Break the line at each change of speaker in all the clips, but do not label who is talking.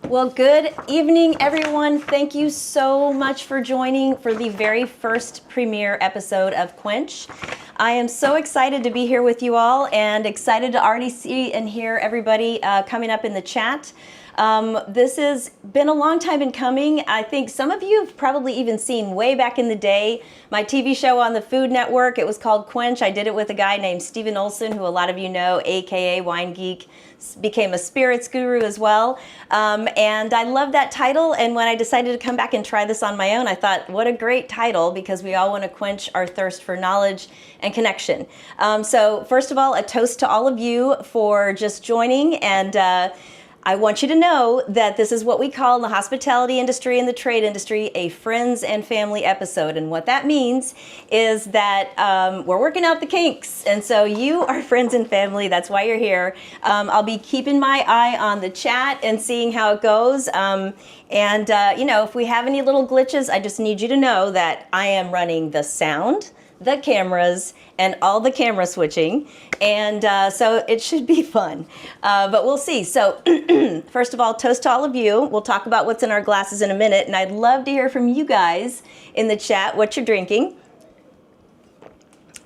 Well, good evening, everyone. Thank you so much for joining for the very first premiere episode of Quench. I am so excited to be here with you all and excited to already see and hear everybody coming up in the chat. This has been a long time in coming. I think some of you have probably even seen way back in the day my TV show on the Food Network. It was called Quench. I did it with a guy named Steven Olson, who a lot of you know, aka Wine Geek, became a spirits guru as well. And I love that title. And when I decided to come back and try this on my own, I thought, what a great title, because we all want to quench our thirst for knowledge and connection. So first of all, a toast to all of you for just joining, and I want you to know that this is what we call in the hospitality industry and the trade industry a friends and family episode. And what that means is that we're working out the kinks. And so you are friends and family. That's why you're here. I'll be keeping my eye on the chat and seeing how it goes. You know, if we have any little glitches, I just need you to know that I am running the sound, the cameras, and all the camera switching, and so it should be fun, but we'll see. So first of all, toast to all of you. We'll talk about what's in our glasses in a minute, and I'd love to hear from you guys in the chat what you're drinking.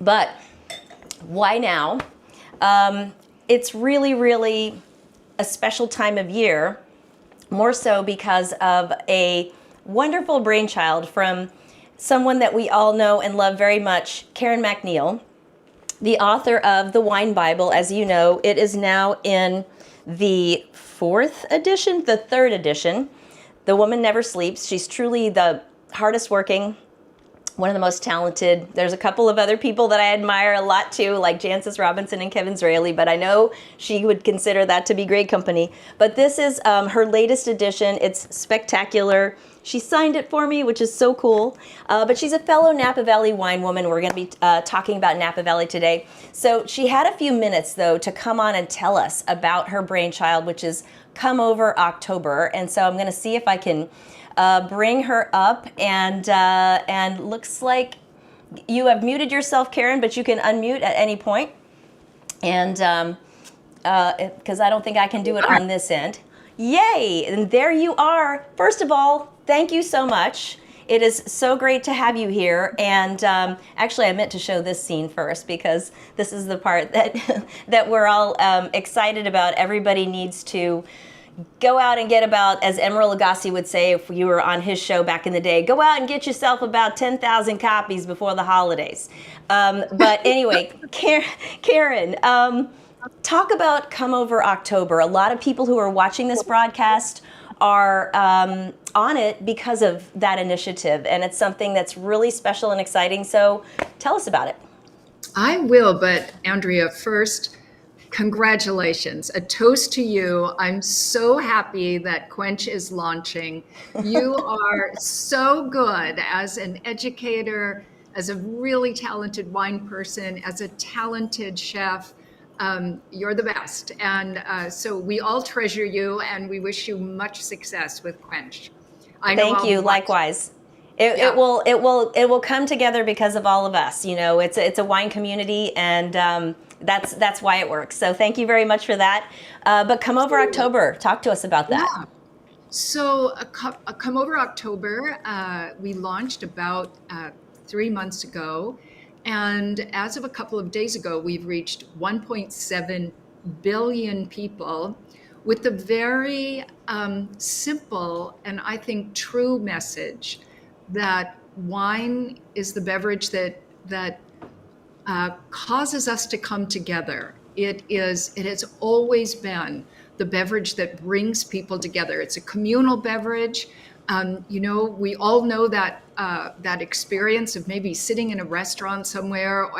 But why now? It's really, really a special time of year, more so because of a wonderful brainchild from someone that we all know and love very much, Karen Macneil, the author of the Wine Bible. As you know, it is now in the third edition. The woman never sleeps. She's truly the hardest working, one of the most talented. There's a couple of other people that I admire a lot too, like Jancis Robinson and Kevin Zraly, but I know she would consider that to be great company. But this is her latest edition. It's spectacular. She signed it for me, which is so cool. But she's a fellow Napa Valley wine woman. We're going to be talking about Napa Valley today. So she had a few minutes, though, to come on and tell us about her brainchild, which is Come Over October. And so I'm going to see if I can bring her up. And looks like you have muted yourself, Karen, but you can unmute at any point. And because I don't think I can do it on this end. Yay! And there you are. First of all, thank you so much. It is so great to have you here. And actually, I meant to show this scene first, because this is the part that that we're all excited about. Everybody needs to go out and get about, as Emeril Lagasse would say if you were on his show back in the day, go out and get yourself about 10,000 copies before the holidays. But anyway, Karen, talk about Come Over October. A lot of people who are watching this broadcast are on it because of that initiative, and it's something that's really special and exciting. So tell us about it.
I will, but Andrea, first, congratulations. A toast to you. I'm so happy that Quench is launching. You are so good as an educator, as a really talented wine person, as a talented chef. You're the best. And so we all treasure you, and we wish you much success with Quench.
Thank you. Likewise. It will come together because of all of us. You know, it's a wine community, and that's why it works. So thank you very much for that. But Come Over October, talk to us about that.
Yeah. So Come Over October, we launched about 3 months ago. And as of a couple of days ago, we've reached 1.7 billion people with the very simple and I think true message that wine is the beverage that causes us to come together. It has always been the beverage that brings people together. It's a communal beverage. You know, we all know that that experience of maybe sitting in a restaurant somewhere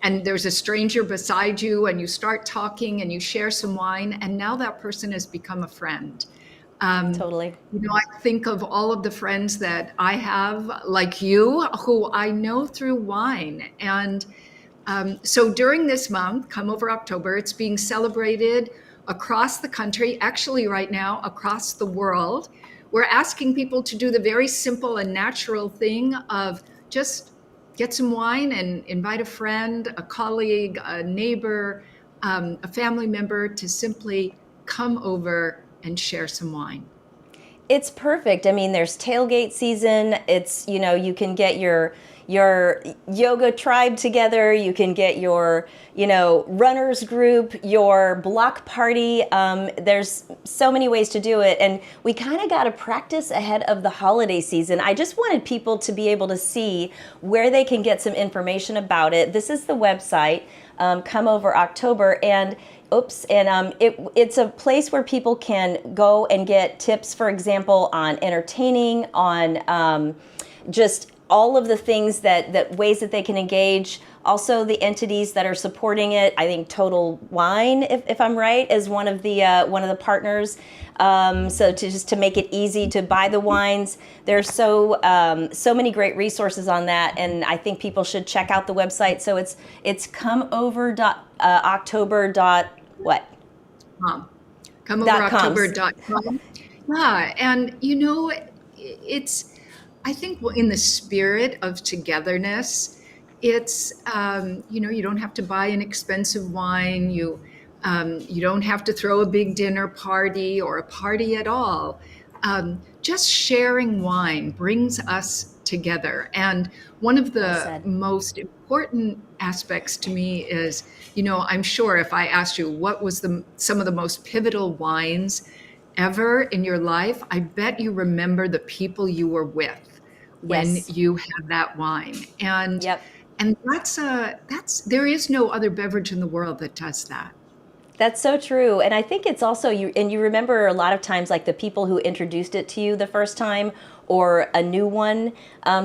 and there's a stranger beside you and you start talking and you share some wine, and now that person has become a friend.
Totally.
You know, I think of all of the friends that I have, like you, who I know through wine. And so during this month, Come Over October, it's being celebrated across the country, actually right now across the world. We're asking people to do the very simple and natural thing of just get some wine and invite a friend, a colleague, a neighbor, a family member to simply come over and share some wine.
It's perfect. I mean, there's tailgate season. It's, you know, you can get your yoga tribe together. You can get your, you know, runners group, your block party. There's so many ways to do it. And we kind of got to practice ahead of the holiday season. I just wanted people to be able to see where they can get some information about it. This is the website, Come Over October. And it's a place where people can go and get tips, for example, on entertaining, on just all of the things that ways that they can engage. Also, the entities that are supporting it. I think Total Wine, if I'm right, is one of the partners. So to make it easy to buy the wines, there's so many great resources on that, and I think people should check out the website. So it's comeover.october. What?
Comeoveroctober.com. Yeah, and you know, it's, I think in the spirit of togetherness, it's, you know, you don't have to buy an expensive wine. You don't have to throw a big dinner party or a party at all. Just sharing wine brings us together. And one of the most important aspects to me is, you know, I'm sure if I asked you what was some of the most pivotal wines ever in your life, I bet you remember the people you were with when you had that wine. And and that's there is no other beverage in the world that does that.
That's so true. And I think it's also you remember a lot of times like the people who introduced it to you the first time or a new one.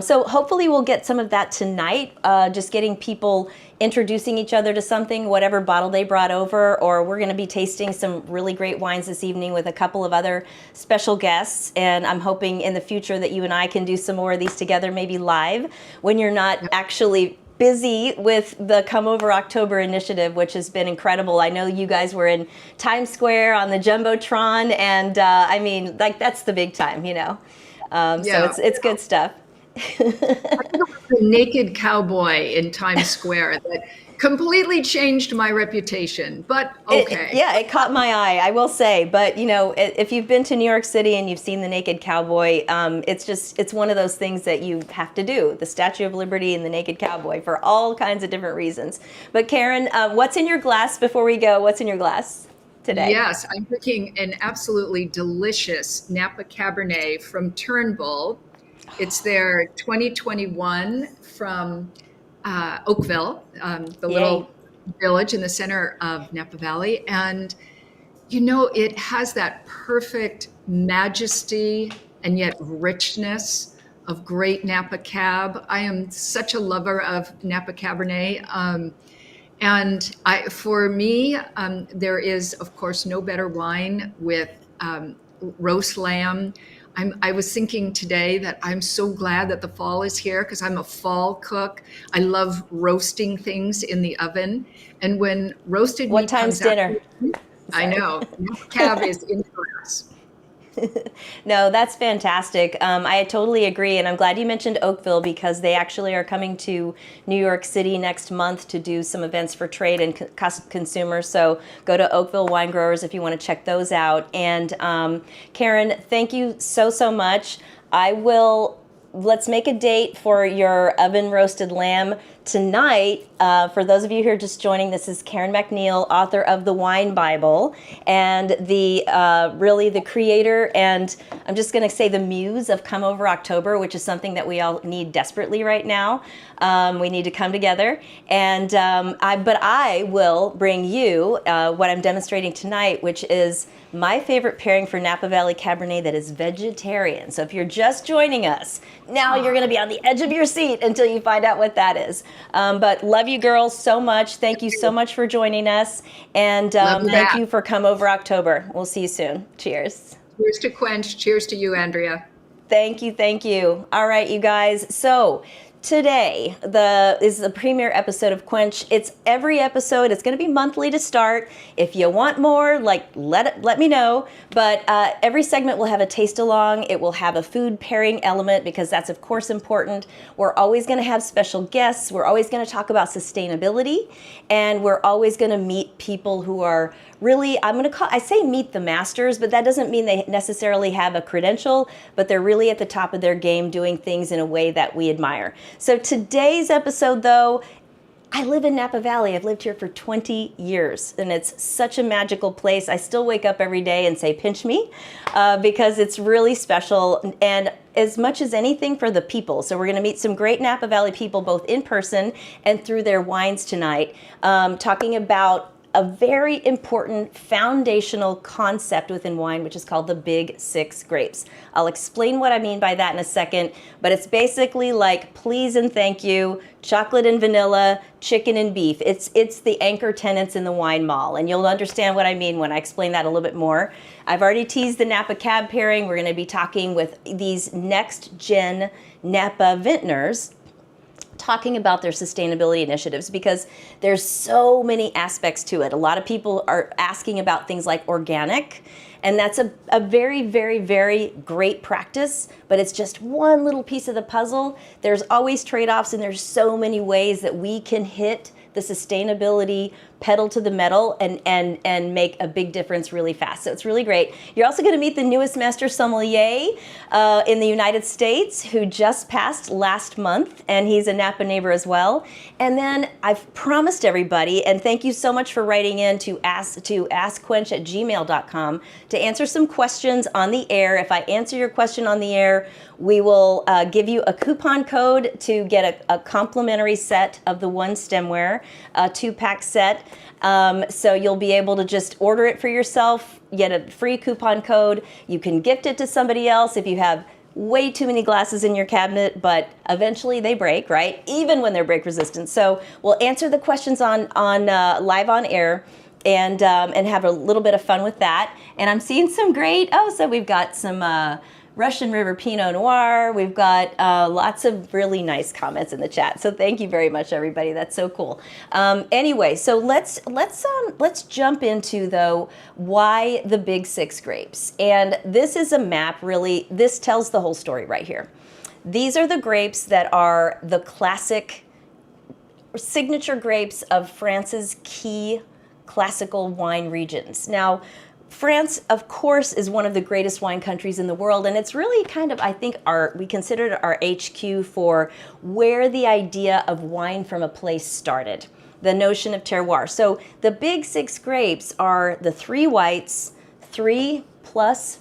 So hopefully we'll get some of that tonight, just getting people introducing each other to something, whatever bottle they brought over, or we're going to be tasting some really great wines this evening with a couple of other special guests. And I'm hoping in the future that you and I can do some more of these together, maybe live, when you're not actually busy with the Come Over October initiative, which has been incredible. I know you guys were in Times Square on the Jumbotron, and I mean, like, that's the big time, you know. So it's good stuff.
I think it was the naked cowboy in Times Square that completely changed my reputation, but okay.
It caught my eye, I will say. But, you know, if you've been to New York City and you've seen the naked cowboy, it's one of those things that you have to do, the Statue of Liberty and the naked cowboy, for all kinds of different reasons. But Karen, what's in your glass before we go? What's in your glass today?
Yes, I'm drinking an absolutely delicious Napa Cabernet from Turnbull. It's their 2021 from Oakville, the little village in the center of Napa Valley. And, you know, it has that perfect majesty and yet richness of great Napa Cab. I am such a lover of Napa Cabernet. And for me, there is, of course, no better wine with roast lamb. I was thinking today that I'm so glad that the fall is here because I'm a fall cook. I love roasting things in the oven. And when roasted meat
time's dinner?
I know. Cab is in glass.
No, that's fantastic. I totally agree. And I'm glad you mentioned Oakville because they actually are coming to New York City next month to do some events for trade and consumers. So go to Oakville Wine Growers if you want to check those out. And Karen, thank you so much. Let's make a date for your oven roasted lamb tonight. For those of you who are just joining, this is Karen Macneil, author of The Wine Bible, and really the creator, and I'm just going to say the muse of Come Over October, which is something that we all need desperately right now. We need to come together, and I will bring you what I'm demonstrating tonight, which is my favorite pairing for Napa Valley Cabernet that is vegetarian. So if you're just joining us, now you're going to be on the edge of your seat until you find out what that is. But love you girls so much. Thank you so much for joining us. And thank you for Come Over October. We'll see you soon. Cheers.
Cheers to Quench. Cheers to you, Andrea.
Thank you. All right, you guys. So today is the premiere episode of Quench. It's every episode. It's going to be monthly to start. If you want more, let me know. But every segment will have a taste along. It will have a food pairing element because that's of course important. We're always going to have special guests. We're always going to talk about sustainability, and we're always going to meet people who are really, I say meet the masters, but that doesn't mean they necessarily have a credential, but they're really at the top of their game doing things in a way that we admire. So today's episode, though, I live in Napa Valley. I've lived here for 20 years, and it's such a magical place. I still wake up every day and say, pinch me, because it's really special, and as much as anything for the people. So we're going to meet some great Napa Valley people, both in person and through their wines tonight, talking about a very important foundational concept within wine, which is called the Big Six grapes. I'll explain what I mean by that in a second, but it's basically like please and thank you, chocolate and vanilla, chicken and beef. It's the anchor tenants in the wine mall, and you'll understand what I mean when I explain that a little bit more. I've already teased the Napa Cab pairing. We're going to be talking with these Next Gen Napa vintners, talking about their sustainability initiatives, because there's so many aspects to it. A lot of people are asking about things like organic, and that's a very, very, very great practice, but it's just one little piece of the puzzle. There's always trade-offs, and there's so many ways that we can hit the sustainability pedal to the metal and make a big difference really fast. So it's really great. You're also going to meet the newest Master Sommelier in the United States, who just passed last month, and he's a Napa neighbor as well. And then I've promised everybody, and thank you so much for writing in to askquench@gmail.com to answer some questions on the air. If I answer your question on the air, we will give you a coupon code to get a complimentary set of the one stemware, a 2-pack set. So you'll be able to just order it for yourself, get a free coupon code. You can gift it to somebody else if you have way too many glasses in your cabinet, but eventually they break, right? Even when they're break resistant. So we'll answer the questions on live on air, and have a little bit of fun with that. And I'm seeing some great, so we've got some Russian River Pinot Noir. We've got lots of really nice comments in the chat. So thank you very much, everybody. That's so cool. Anyway, so let's jump into, though, why the Big Six grapes. And this is a map, really. This tells the whole story right here. These are the grapes that are the classic signature grapes of France's key classical wine regions. Now, France, of course, is one of the greatest wine countries in the world, and it's really kind of, I think, we consider it our HQ for where the idea of wine from a place started, the notion of terroir. So the Big Six grapes are the 3 whites, 3+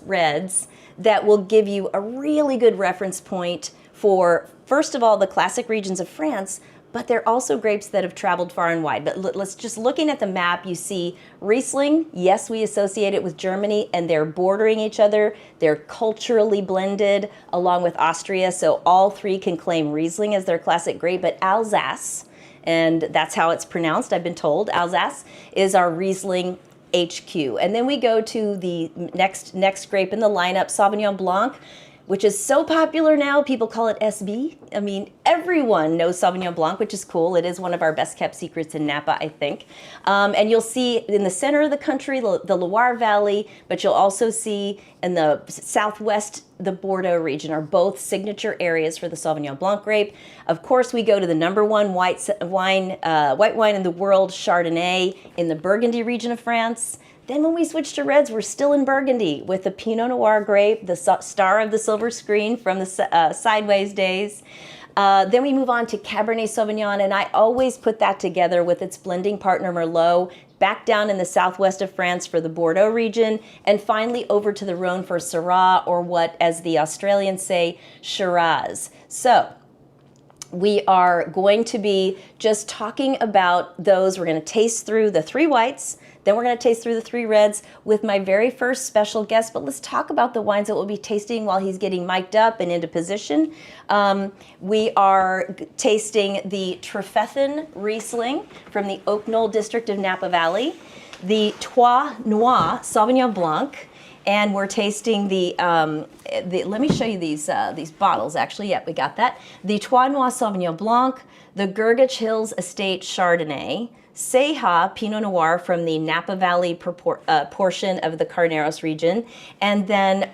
reds, that will give you a really good reference point for, first of all, the classic regions of France, but they're also grapes that have traveled far and wide. But let's just, looking at the map, you see Riesling. Yes, we associate it with Germany, and they're bordering each other. They're culturally blended along with Austria, so all 3 can claim Riesling as their classic grape. But Alsace, and that's how it's pronounced, I've been told, Alsace is our Riesling HQ. And then we go to the next grape in the lineup, Sauvignon Blanc, which is so popular now, people call it SB. I mean, everyone knows Sauvignon Blanc, which is cool. It is one of our best kept secrets in Napa, I think. And you'll see in the center of the country, the Loire Valley, but you'll also see in the southwest, the Bordeaux region are both signature areas for the Sauvignon Blanc grape. Of course, we go to the #1 white wine in the world, Chardonnay, in the Burgundy region of France. Then when we switch to reds, we're still in Burgundy with the Pinot Noir grape, the star of the silver screen from the Sideways days. Then we move on to Cabernet Sauvignon, and I always put that together with its blending partner Merlot, back down in the southwest of France for the Bordeaux region, and finally over to the Rhone for Syrah, or what, as the Australians say, Shiraz. So we are going to be just talking about those. We're going to taste through the 3 whites, then we're going to taste through the 3 reds with my very first special guest. But let's talk about the wines that we'll be tasting while he's getting mic'd up and into position. We are tasting the Trefethen Riesling from the Oak Knoll district of Napa Valley, the Trois Noirs Sauvignon Blanc, and we're tasting the let me show you these bottles, actually. Yep, we got that. The Trois Noirs Sauvignon Blanc, the Gurgich Hills Estate Chardonnay, Ceja Pinot Noir from the Napa Valley portion of the Carneros region, and then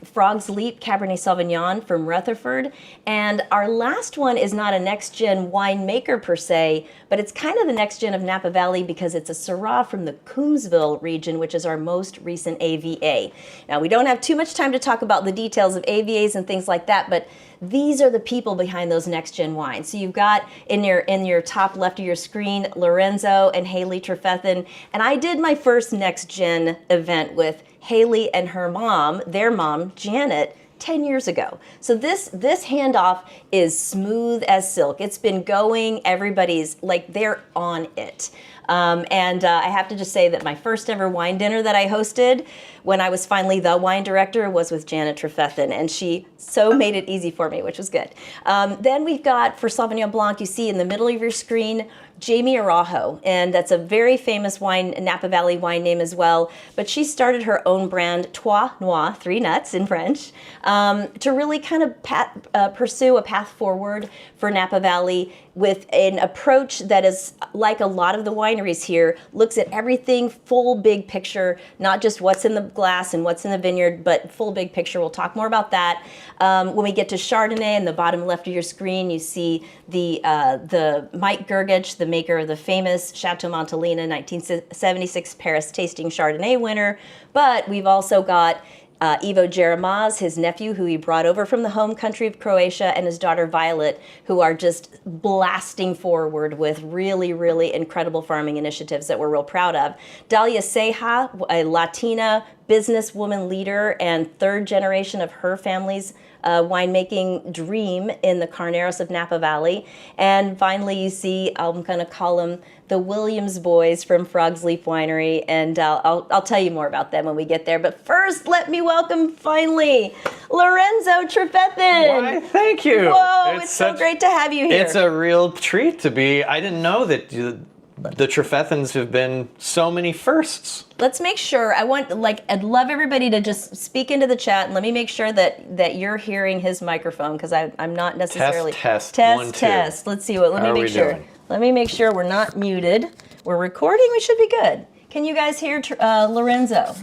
Frog's Leap Cabernet Sauvignon from Rutherford. And our last one is not a next-gen winemaker per se, but it's kind of the next-gen of Napa Valley because it's a Syrah from the Coombsville region, which is our most recent AVA. Now, we don't have too much time to talk about the details of AVAs and things like that, but these are the people behind those next-gen wines. So you've got in your top left of your screen, Lorenzo and Haley Trefethen. And I did my first next-gen event with Haley and her mom, their mom, Janet, 10 years ago. So this handoff is smooth as silk. It's been going, everybody's like, they're on it. I have to just say that my first ever wine dinner that I hosted when I was finally the wine director was with Janet Trefethen, and she so made it easy for me, which was good. Then we've got, for Sauvignon Blanc, you see in the middle of your screen, Jamie Araujo, and that's a very famous wine, Napa Valley wine name as well, but she started her own brand, Trois Noirs, 3 nuts in French, to really kind of pursue a path forward for Napa Valley with an approach that is like a lot of the wineries here, looks at everything full big picture, not just what's in the glass and what's in the vineyard, but full big picture. We'll talk more about that. When we get to Chardonnay, in the bottom left of your screen, you see the Mike Gurgich, the maker of the famous Chateau Montelena 1976 Paris Tasting Chardonnay winner. But we've also got Ivo Jeremaz, his nephew, who he brought over from the home country of Croatia, and his daughter Violet, who are just blasting forward with really, really incredible farming initiatives that we're real proud of. Dalia Ceja, a Latina businesswoman leader and 3rd generation of her family's winemaking dream in the Carneros of Napa Valley. And finally, you see, I'm going to call them the Williams boys from Frog's Leap Winery, and I'll tell you more about them when we get there. But first, let me welcome, finally, Lorenzo Trefethen.
Why, thank you.
Whoa, it's so great to have you here.
It's a real treat to be. I didn't know that the Trefethens have been so many firsts.
Let's make sure, I'd love everybody to just speak into the chat, and let me make sure that you're hearing his microphone, because I'm not necessarily...
Test.
Let's see what, let me make sure. Let me make sure we're not muted. We're recording, we should be good. Can you guys hear Lorenzo?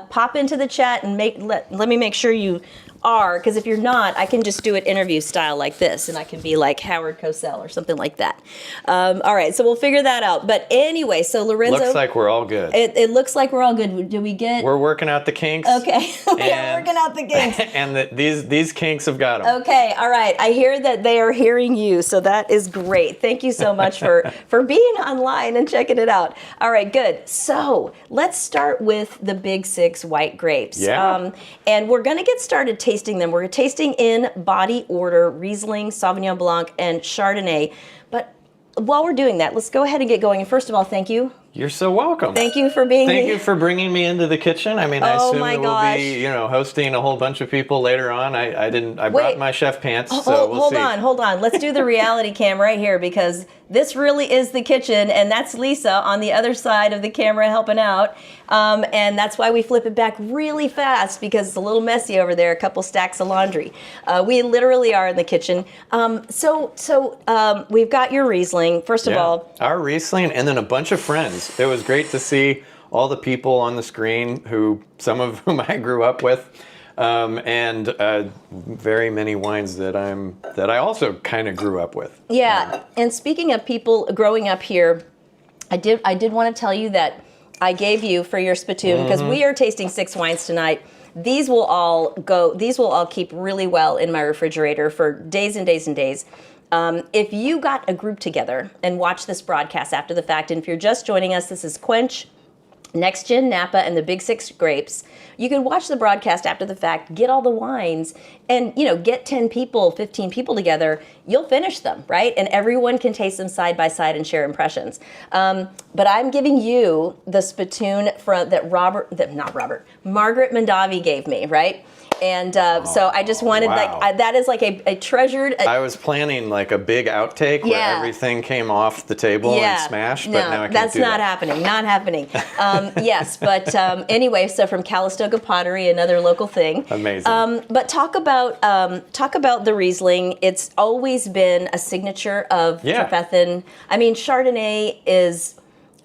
Pop into the chat and let me make sure you are, because if you're not, I can just do it interview style like this, and I can be like Howard Cosell or something like that. All right, so we'll figure that out. But anyway, so Lorenzo...
Looks like we're all good.
It looks like we're all good. Do we get...
We're working out the kinks.
Okay, we're working out the kinks.
And these kinks have got them.
Okay, all right. I hear that they are hearing you, so that is great. Thank you so much for being online and checking it out. All right, good. So let's start with the Big 6 white grapes.
Yeah.
And we're going to get started tasting them. We're tasting in body order Riesling, Sauvignon Blanc, and Chardonnay. But while we're doing that, let's go ahead and get going. And first of all, thank you.
You're so welcome.
Thank you for being here.
Thank you for bringing me into the kitchen. I mean, I assume we'll be, hosting a whole bunch of people later on. I brought my chef pants, so we'll see.
Hold on. Let's do the reality cam right here, because this really is the kitchen, and that's Lisa on the other side of the camera helping out. And that's why we flip it back really fast, because it's a little messy over there, a couple stacks of laundry. We literally are in the kitchen. So we've got your Riesling, first of all.
Our Riesling, and then a bunch of friends. It was great to see all the people on the screen, some of whom I grew up with, and very many wines that I also kind of grew up with.
Yeah, and speaking of people growing up here, I did want to tell you that I gave you for your spittoon, because we are tasting 6 wines tonight. These will all keep really well in my refrigerator for days and days and days. If you got a group together and watched this broadcast after the fact, and if you're just joining us, this is Quench, Next Gen Napa, and the Big 6 grapes. You can watch the broadcast after the fact, get all the wines, and get 10 people, 15 people together. You'll finish them, right? And everyone can taste them side by side and share impressions. But I'm giving you the spittoon that Margaret Mondavi gave me, right? And so I just wanted,
wow.
that is like a treasured.
I was planning like a big outtake where everything came off the table and smashed, but now I can't
that's
do
not
that.
happening. Not happening. Yes, but anyway, so from Calistoga Pottery, another local thing.
Amazing.
But talk about the Riesling. It's always been a signature of Trefethen. I mean, Chardonnay is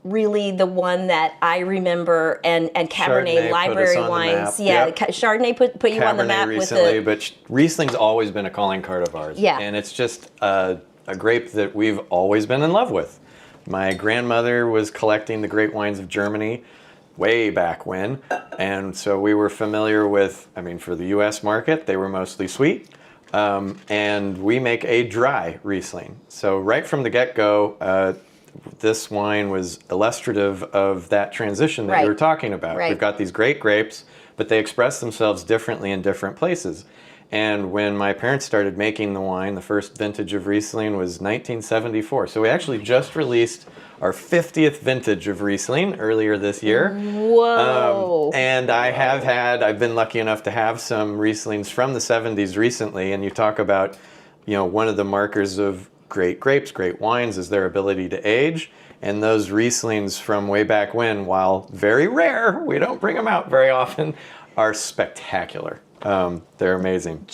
really the one that I remember, and Cabernet library wines. Chardonnay put you on the map
recently,
with
but Riesling's always been a calling card of ours.
Yeah.
And it's just a grape that we've always been in love with. My grandmother was collecting the great wines of Germany way back when, and so we were familiar with, I mean, for the US market, they were mostly sweet. And we make a dry Riesling. So right from the get-go, this wine was illustrative of that transition that you were talking about.
Right.
We've got these great grapes, but they express themselves differently in different places. And when my parents started making the wine, the first vintage of Riesling was 1974. So we actually just released our 50th vintage of Riesling earlier this year.
Whoa.
And I've been lucky enough to have some Rieslings from the 70s recently. And you talk about, one of the markers of great grapes, great wines, is their ability to age. And those Rieslings from way back when, while very rare, we don't bring them out very often, are spectacular. They're amazing.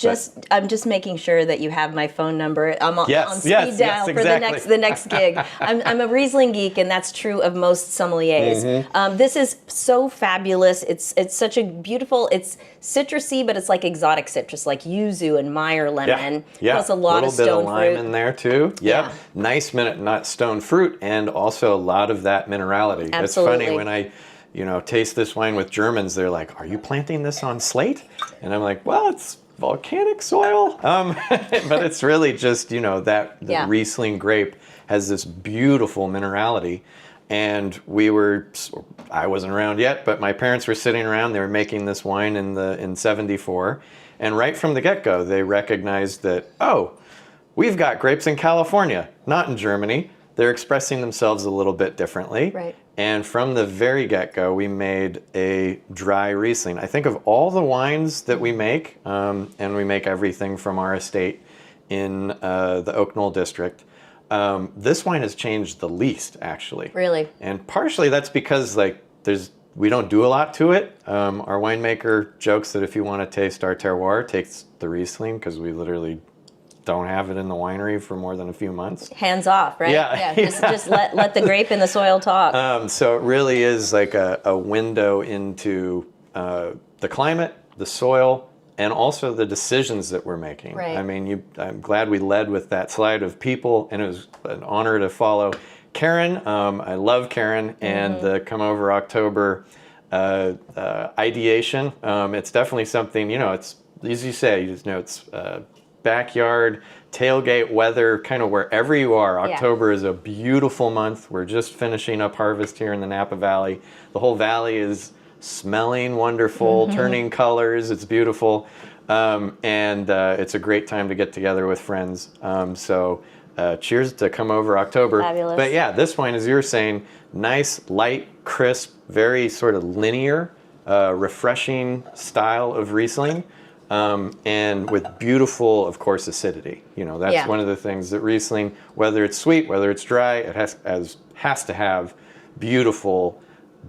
I'm just making sure that you have my phone number. I'm on speed dial for the next gig. I'm a Riesling geek, and that's true of most sommeliers. This is so fabulous. It's such a beautiful. It's citrusy, but it's like exotic citrus, like yuzu and Meyer lemon. Plus a lot of stone fruit. A little bit of lime in there too. Nice not stone fruit, and also a lot of that minerality. Absolutely.
It's funny when I taste this wine with Germans, they're like, "Are you planting this on slate?" And I'm like, "Well, it's volcanic soil." But it's really just, that the Riesling grape has this beautiful minerality. And I wasn't around yet, but my parents were sitting around, they were making this wine in 74. And right from the get-go, they recognized that, we've got grapes in California, not in Germany. They're expressing themselves a little bit differently.
Right.
And from the very get-go, we made a dry Riesling. I think of all the wines that we make, and we make everything from our estate in the Oak Knoll district, this wine has changed the least, actually.
Really?
And partially that's because we don't do a lot to it. Our winemaker jokes that if you want to taste our terroir, taste the Riesling, because we literally don't have it in the winery for more than a few months.
Hands off, right? Just let the grape and the soil talk. So
it really is like a window into the climate, the soil, and also the decisions that we're making.
Right.
I mean, I'm glad we led with that slide of people, and it was an honor to follow Karen. I love Karen, and the Come Over October ideation. It's definitely something, it's, as you say, it's backyard, tailgate weather, kind of wherever you are. October is a beautiful month. We're just finishing up harvest here in the Napa Valley. The whole valley is smelling wonderful, turning colors. It's beautiful. And it's a great time to get together with friends. So cheers to Come Over October.
Fabulous.
But yeah, this wine, as you were saying, nice, light, crisp, very sort of linear, refreshing style of Riesling. And with beautiful, of course, acidity. That's one of the things that Riesling, whether it's sweet, whether it's dry, it has to have beautiful,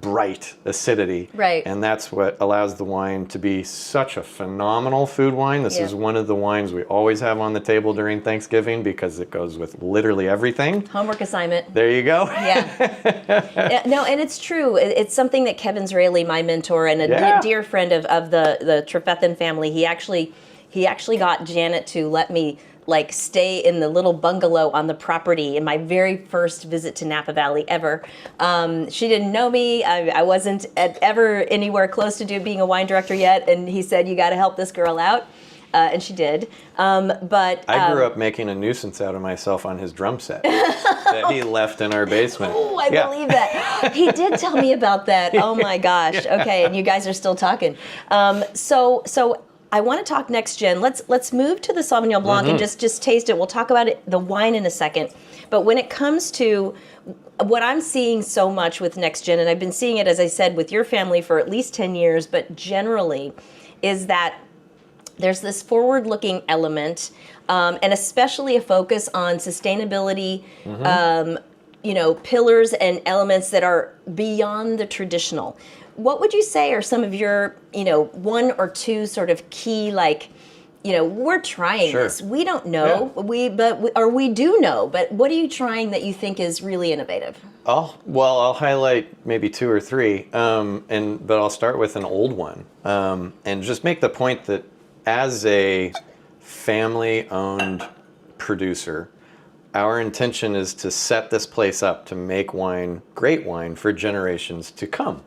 bright acidity.
Right.
And that's what allows the wine to be such a phenomenal food wine. This is one of the wines we always have on the table during Thanksgiving because it goes with literally everything.
Homework assignment.
There you go.
No, and it's true. It's something that Kevin Zraeli, my mentor and a dear friend of the Trefethen family, he actually got Janet to let me stay in the little bungalow on the property in my very first visit to Napa Valley ever. She didn't know me. I wasn't ever anywhere close to being a wine director yet. And he said, "You got to help this girl out." And she did. But
I grew up making a nuisance out of myself on his drum set that he left in our basement.
Oh, I believe that. He did tell me about that. Oh my gosh. Okay, and you guys are still talking. So I want to talk Next Gen. Let's move to the Sauvignon Blanc and just taste it. We'll talk about the wine in a second. But when it comes to what I'm seeing so much with Next Gen, and I've been seeing it, as I said, with your family for at least 10 years, but generally, is that there's this forward-looking element, and especially a focus on sustainability, pillars and elements that are beyond the traditional. What would you say are some of your, one or two sort of key, we're trying this. We don't know, we do know, but what are you trying that you think is really innovative?
I'll highlight maybe two or three, but I'll start with an old one, and just make the point that as a family-owned producer, our intention is to set this place up to make wine, great wine, for generations to come.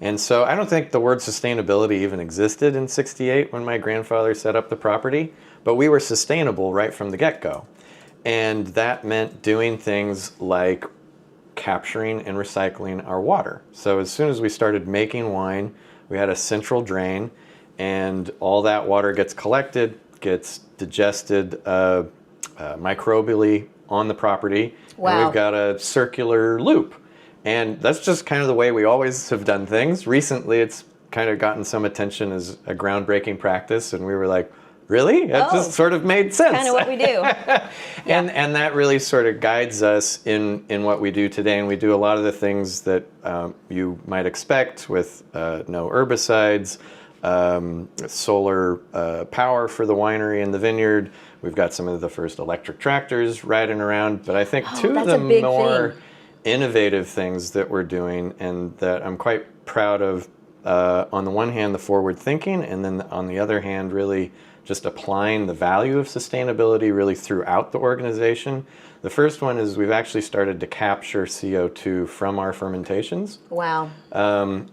And so I don't think the word sustainability even existed in '68 when my grandfather set up the property, but we were sustainable right from the get-go. And that meant doing things like capturing and recycling our water. So as soon as we started making wine, we had a central drain, and all that water gets collected, gets digested microbially on the property.
Wow.
And we've got a circular loop. And that's just kind of the way we always have done things. Recently, it's kind of gotten some attention as a groundbreaking practice, and we were like, really? That just sort of made sense.
Kind of what we do.
And that really sort of guides us in what we do today. And we do a lot of the things that you might expect with no herbicides, solar power for the winery and the vineyard. We've got some of the first electric tractors riding around. But I think two of the more innovative things that we're doing, and that I'm quite proud of, on the one hand, the forward thinking, and then on the other hand, really just applying the value of sustainability really throughout the organization. The first one is we've actually started to capture CO2 from our fermentations.
Wow.
And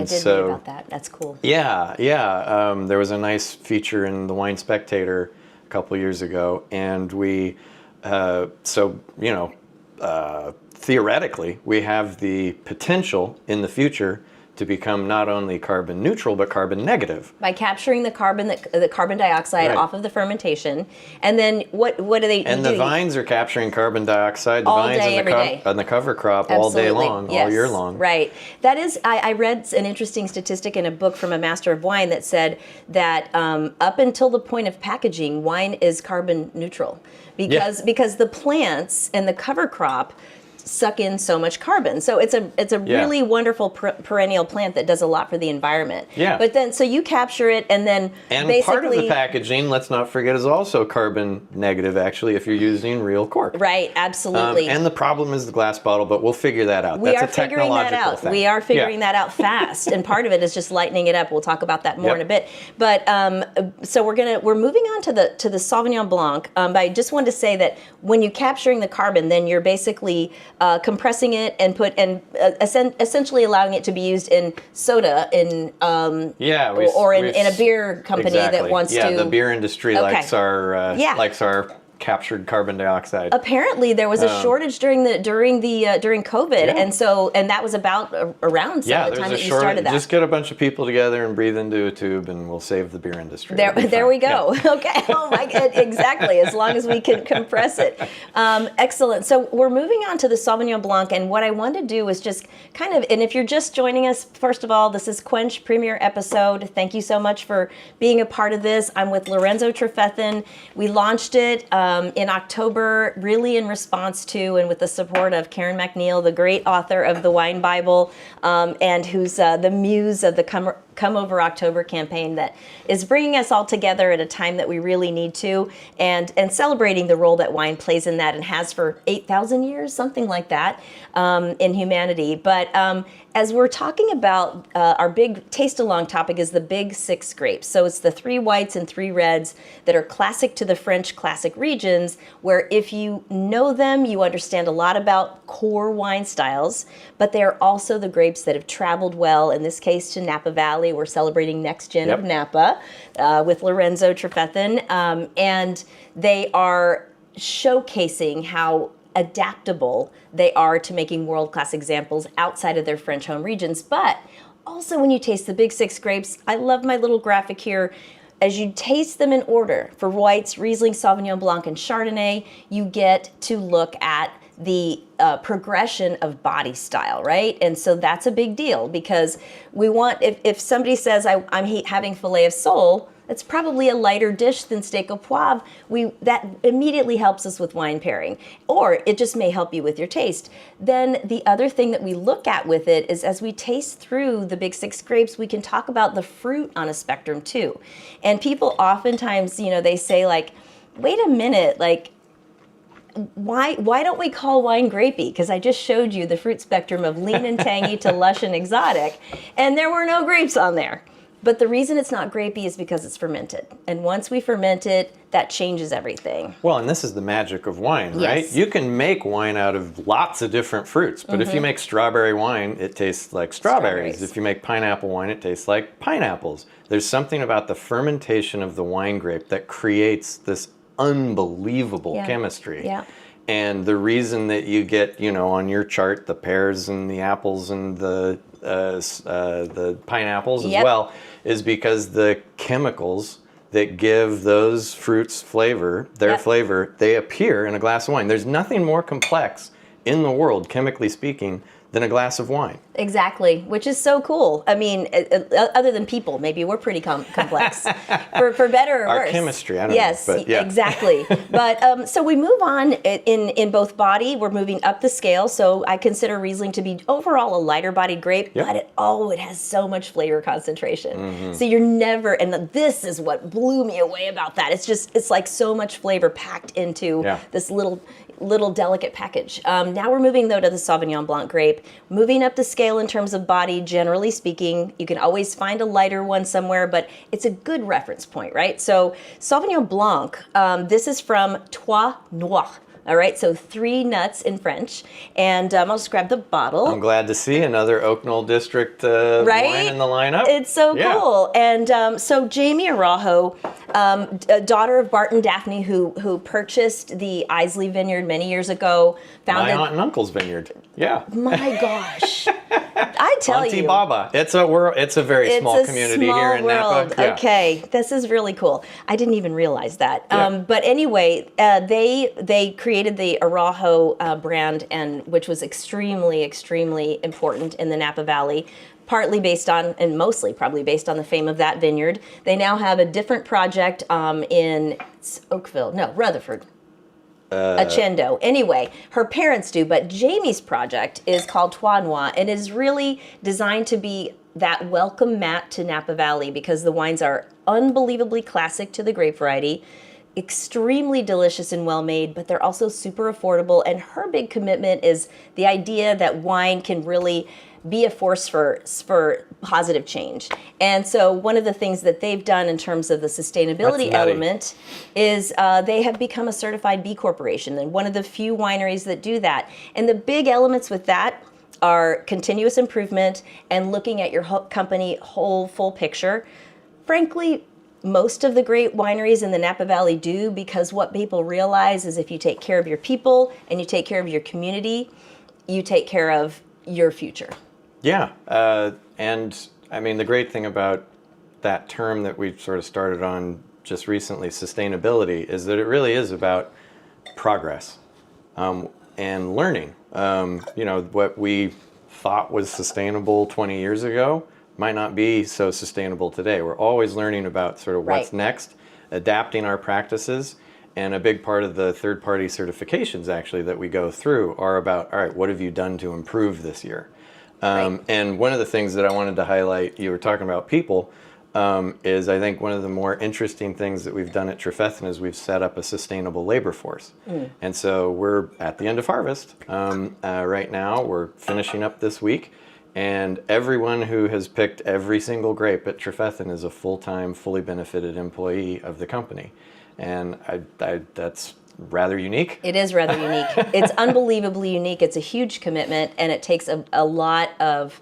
I did read about that. That's cool.
Yeah. There was a nice feature in the Wine Spectator a couple years ago, and we, theoretically, we have the potential in the future to become not only carbon neutral but carbon negative
by capturing the carbon dioxide off of the fermentation. And then what do they?
And the vines are capturing carbon dioxide. The
all
vines
day,
and the cover crop all day long, all year long.
Right. That is. I read an interesting statistic in a book from a master of wine that said that up until the point of packaging, wine is carbon neutral because the plants and the cover crop suck in so much carbon. So it's a really wonderful perennial plant that does a lot for the environment.
Yeah.
But then, so you capture it and then basically...
part of the packaging, let's not forget, is also carbon negative, actually, if you're using real cork.
Right, absolutely.
And the problem is the glass bottle, but we'll figure that out.
That's a technological thing. We are figuring that out fast. And part of it is just lightening it up. We'll talk about that more in a bit. But so we're moving on to the Sauvignon Blanc. But I just wanted to say that when you're capturing the carbon, then you're basically compressing it and essentially allowing it to be used in soda in a beer company that wants to.
Yeah, the beer industry likes our captured carbon dioxide.
Apparently, there was a shortage during COVID, and that was about around the time that you started that.
Just get a bunch of people together and breathe into a tube, and we'll save the beer industry.
There we go. Yeah. Okay. Oh my God. Exactly. As long as we can compress it. Excellent. So we're moving on to the Sauvignon Blanc, and what I want to do is just kind of, and if you're just joining us, first of all, this is Quench premiere episode. Thank you so much for being a part of this. I'm with Lorenzo Trefethen. We launched it in October, really in response to and with the support of Karen Macneil, the great author of the Wine Bible, and who's the muse of the Come Over October campaign that is bringing us all together at a time that we really need to, and celebrating the role that wine plays in that and has for 8,000 years, something like that, in humanity. But as we're talking about our big taste-along topic is the big 6 grapes. So it's the 3 whites and 3 reds that are classic to the French classic regions, where if you know them, you understand a lot about core wine styles, but they are also the grapes that have traveled well, in this case to Napa Valley. We're celebrating Next Gen of Napa with Lorenzo Trefethen, and they are showcasing how adaptable they are to making world-class examples outside of their French home regions. But also when you taste the big 6 grapes, I love my little graphic here. As you taste them in order for whites, Riesling, Sauvignon Blanc, and Chardonnay, you get to look at the progression of body style, right? And so that's a big deal, because we want, if somebody says, I'm having filet of sole, it's probably a lighter dish than steak au poivre. That immediately helps us with wine pairing, or it just may help you with your taste. Then the other thing that we look at with it is as we taste through the big 6 grapes, we can talk about the fruit on a spectrum too. And people oftentimes, they say like, wait a minute, like, why don't we call wine grapey? Because I just showed you the fruit spectrum of lean and tangy to lush and exotic, and there were no grapes on there. But the reason it's not grapey is because it's fermented. And once we ferment it, that changes everything.
Well, and this is the magic of wine, right?
Yes.
You can make wine out of lots of different fruits, but if you make strawberry wine, it tastes like strawberries. If you make pineapple wine, it tastes like pineapples. There's something about the fermentation of the wine grape that creates this unbelievable chemistry.
Yeah.
And the reason that you get, on your chart, the pears and the apples and the pineapples as well, is because the chemicals that give those fruits flavor, flavor, they appear in a glass of wine. There's nothing more complex in the world, chemically speaking, than a glass of wine.
Exactly, which is so cool. I mean, other than people, maybe we're pretty complex, for better or worse.
Our chemistry, I don't know. But yeah.
Exactly. But so we move on in both body. We're moving up the scale. So I consider Riesling to be overall a lighter bodied grape, but it has so much flavor concentration. So you're never, and this is what blew me away about that. It's like so much flavor packed into this little delicate package. Now we're moving though to the Sauvignon Blanc grape, moving up the scale in terms of body. Generally speaking, you can always find a lighter one somewhere, but it's a good reference point, right? So Sauvignon Blanc, this is from Trois Noix. All right, so 3 nuts in French, and I'll just grab the bottle.
I'm glad to see another Oak Knoll District wine in the lineup.
It's so cool. And so Jamie Araujo, daughter of Bart and Daphne, who purchased the Isley Vineyard many years ago.
My aunt and uncle's vineyard. Yeah.
My gosh. I tell
Auntie
you.
Baba. It's a very small community here in Napa. Yeah.
Okay, this is really cool. I didn't even realize that. But anyway, they created the Araujo brand, and which was extremely, extremely important in the Napa Valley. Partly based on, and mostly probably based on the fame of that vineyard. They now have a different project in Rutherford. Accendo. Anyway, her parents do, but Jamie's project is called Trois Noix, and is really designed to be that welcome mat to Napa Valley because the wines are unbelievably classic to the grape variety, extremely delicious and well made, but they're also super affordable. And her big commitment is the idea that wine can really be a force for positive change. And so one of the things that they've done in terms of the sustainability element is they have become a certified B Corporation, and one of the few wineries that do that. And the big elements with that are continuous improvement and looking at your company whole full picture. Frankly, most of the great wineries in the Napa Valley do, because what people realize is if you take care of your people and you take care of your community, you take care of your future.
Yeah, and I mean, the great thing about that term that we sort of started on just recently, sustainability, is that it really is about progress and learning. What we thought was sustainable 20 years ago might not be so sustainable today. We're always learning about sort of what's next, adapting our practices, and a big part of the third-party certifications actually that we go through are about, all right, what have you done to improve this year? And one of the things that I wanted to highlight, you were talking about people, is I think one of the more interesting things that we've done at Trefethen is we've set up a sustainable labor force. And so we're at the end of harvest right now. We're finishing up this week. And everyone who has picked every single grape at Trefethen is a full-time, fully benefited employee of the company. And that's rather unique.
It is rather unique. It's unbelievably unique. It's a huge commitment, and it takes a lot of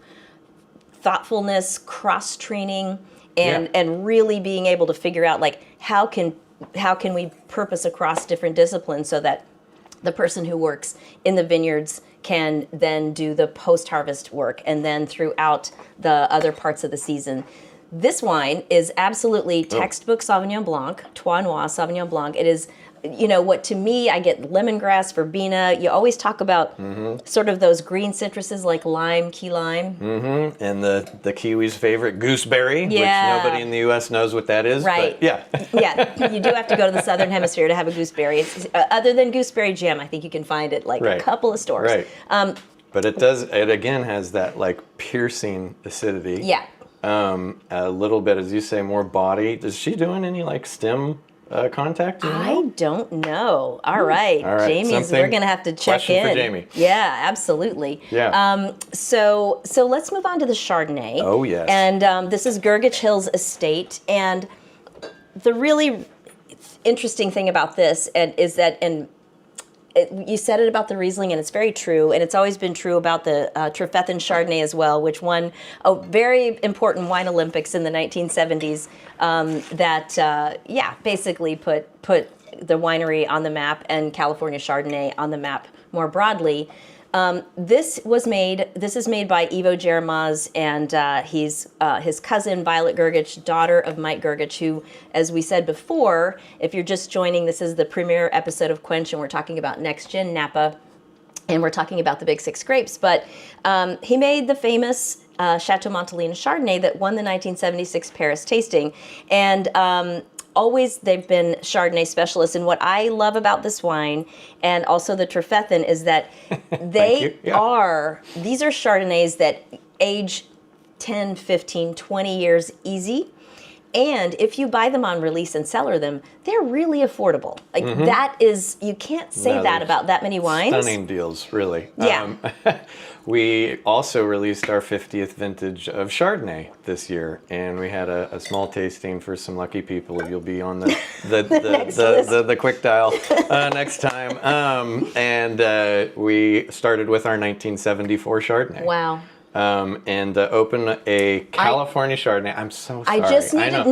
thoughtfulness, cross-training, and really being able to figure out like how can we purpose across different disciplines so that the person who works in the vineyards can then do the post-harvest work and then throughout the other parts of the season. This wine is absolutely textbook Sauvignon Blanc, Trois Noix Sauvignon Blanc. It is what to me, I get lemongrass, verbena. You always talk about sort of those green citruses like lime, key lime.
Mm-hmm. And the Kiwi's favorite, gooseberry,
Yeah.
which nobody in the U.S. knows what that is.
Right.
But yeah.
Yeah, you do have to go to the Southern Hemisphere to have a gooseberry. Other than gooseberry jam, I think you can find it like
Right.
a couple of stores.
Right. But it again has that like piercing acidity.
Yeah.
A little bit, as you say, more body. Is she doing any like stem contact? Do you know?
I don't know. All right.
All right.
Jamie's, we're going to have to check
Question
in.
for Jamie.
Yeah, absolutely.
Yeah.
So let's move on to the Chardonnay.
Oh, yes.
And this is Gurgitch Hills Estate. And the really interesting thing about this is that, you said it about the Riesling, and it's very true, and it's always been true about the Trefethen Chardonnay as well, which won a very important wine Olympics in the 1970s. Basically put the winery on the map and California Chardonnay on the map more broadly. This is made by Ivo Jeremaz, and he's his cousin Violet Gurgitch, daughter of Mike Gurgitch, who, as we said before, if you're just joining, this is the premiere episode of Quench, and we're talking about Next Gen Napa, and we're talking about the Big Six grapes. But he made the famous Chateau Montelena Chardonnay that won the 1976 Paris tasting, and always they've been Chardonnay specialists. And what I love about this wine and also the Trefethen is that these are Chardonnays that age 10, 15, 20 years easy. And if you buy them on release and cellar them, they're really affordable. Like that is, you can't say that about that many wines.
Stunning deals, really.
Yeah.
We also released our 50th vintage of Chardonnay this year, and we had a small tasting for some lucky people. You'll be on the quick dial next time. We started with our 1974 Chardonnay.
Wow.
And open a California Chardonnay. I'm so sorry.
I just need to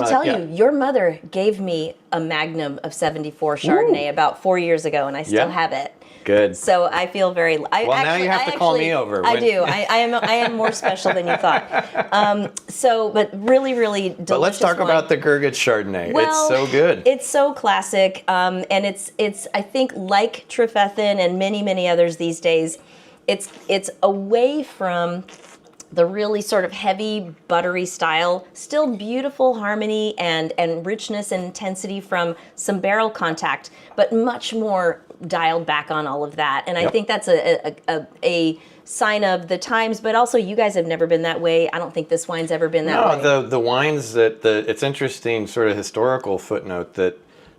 tell
yeah.
you, your mother gave me a Magnum of 74 Chardonnay about 4 years ago, and I still have it.
Good.
So I feel very.
Now you have to call me over.
I do. I am more special than you thought. But really, really delicious.
But let's talk about the Gurgitch Chardonnay.
Well,
it's so good.
It's so classic, and it's I think like Trefethen and many others these days. It's away from the really sort of heavy, buttery style, still beautiful harmony and richness and intensity from some barrel contact, but much more dialed back on all of that. And I think that's a sign of the times, but also you guys have never been that way. I don't think this wine's ever been that way.
No, the wines it's interesting sort of historical footnote that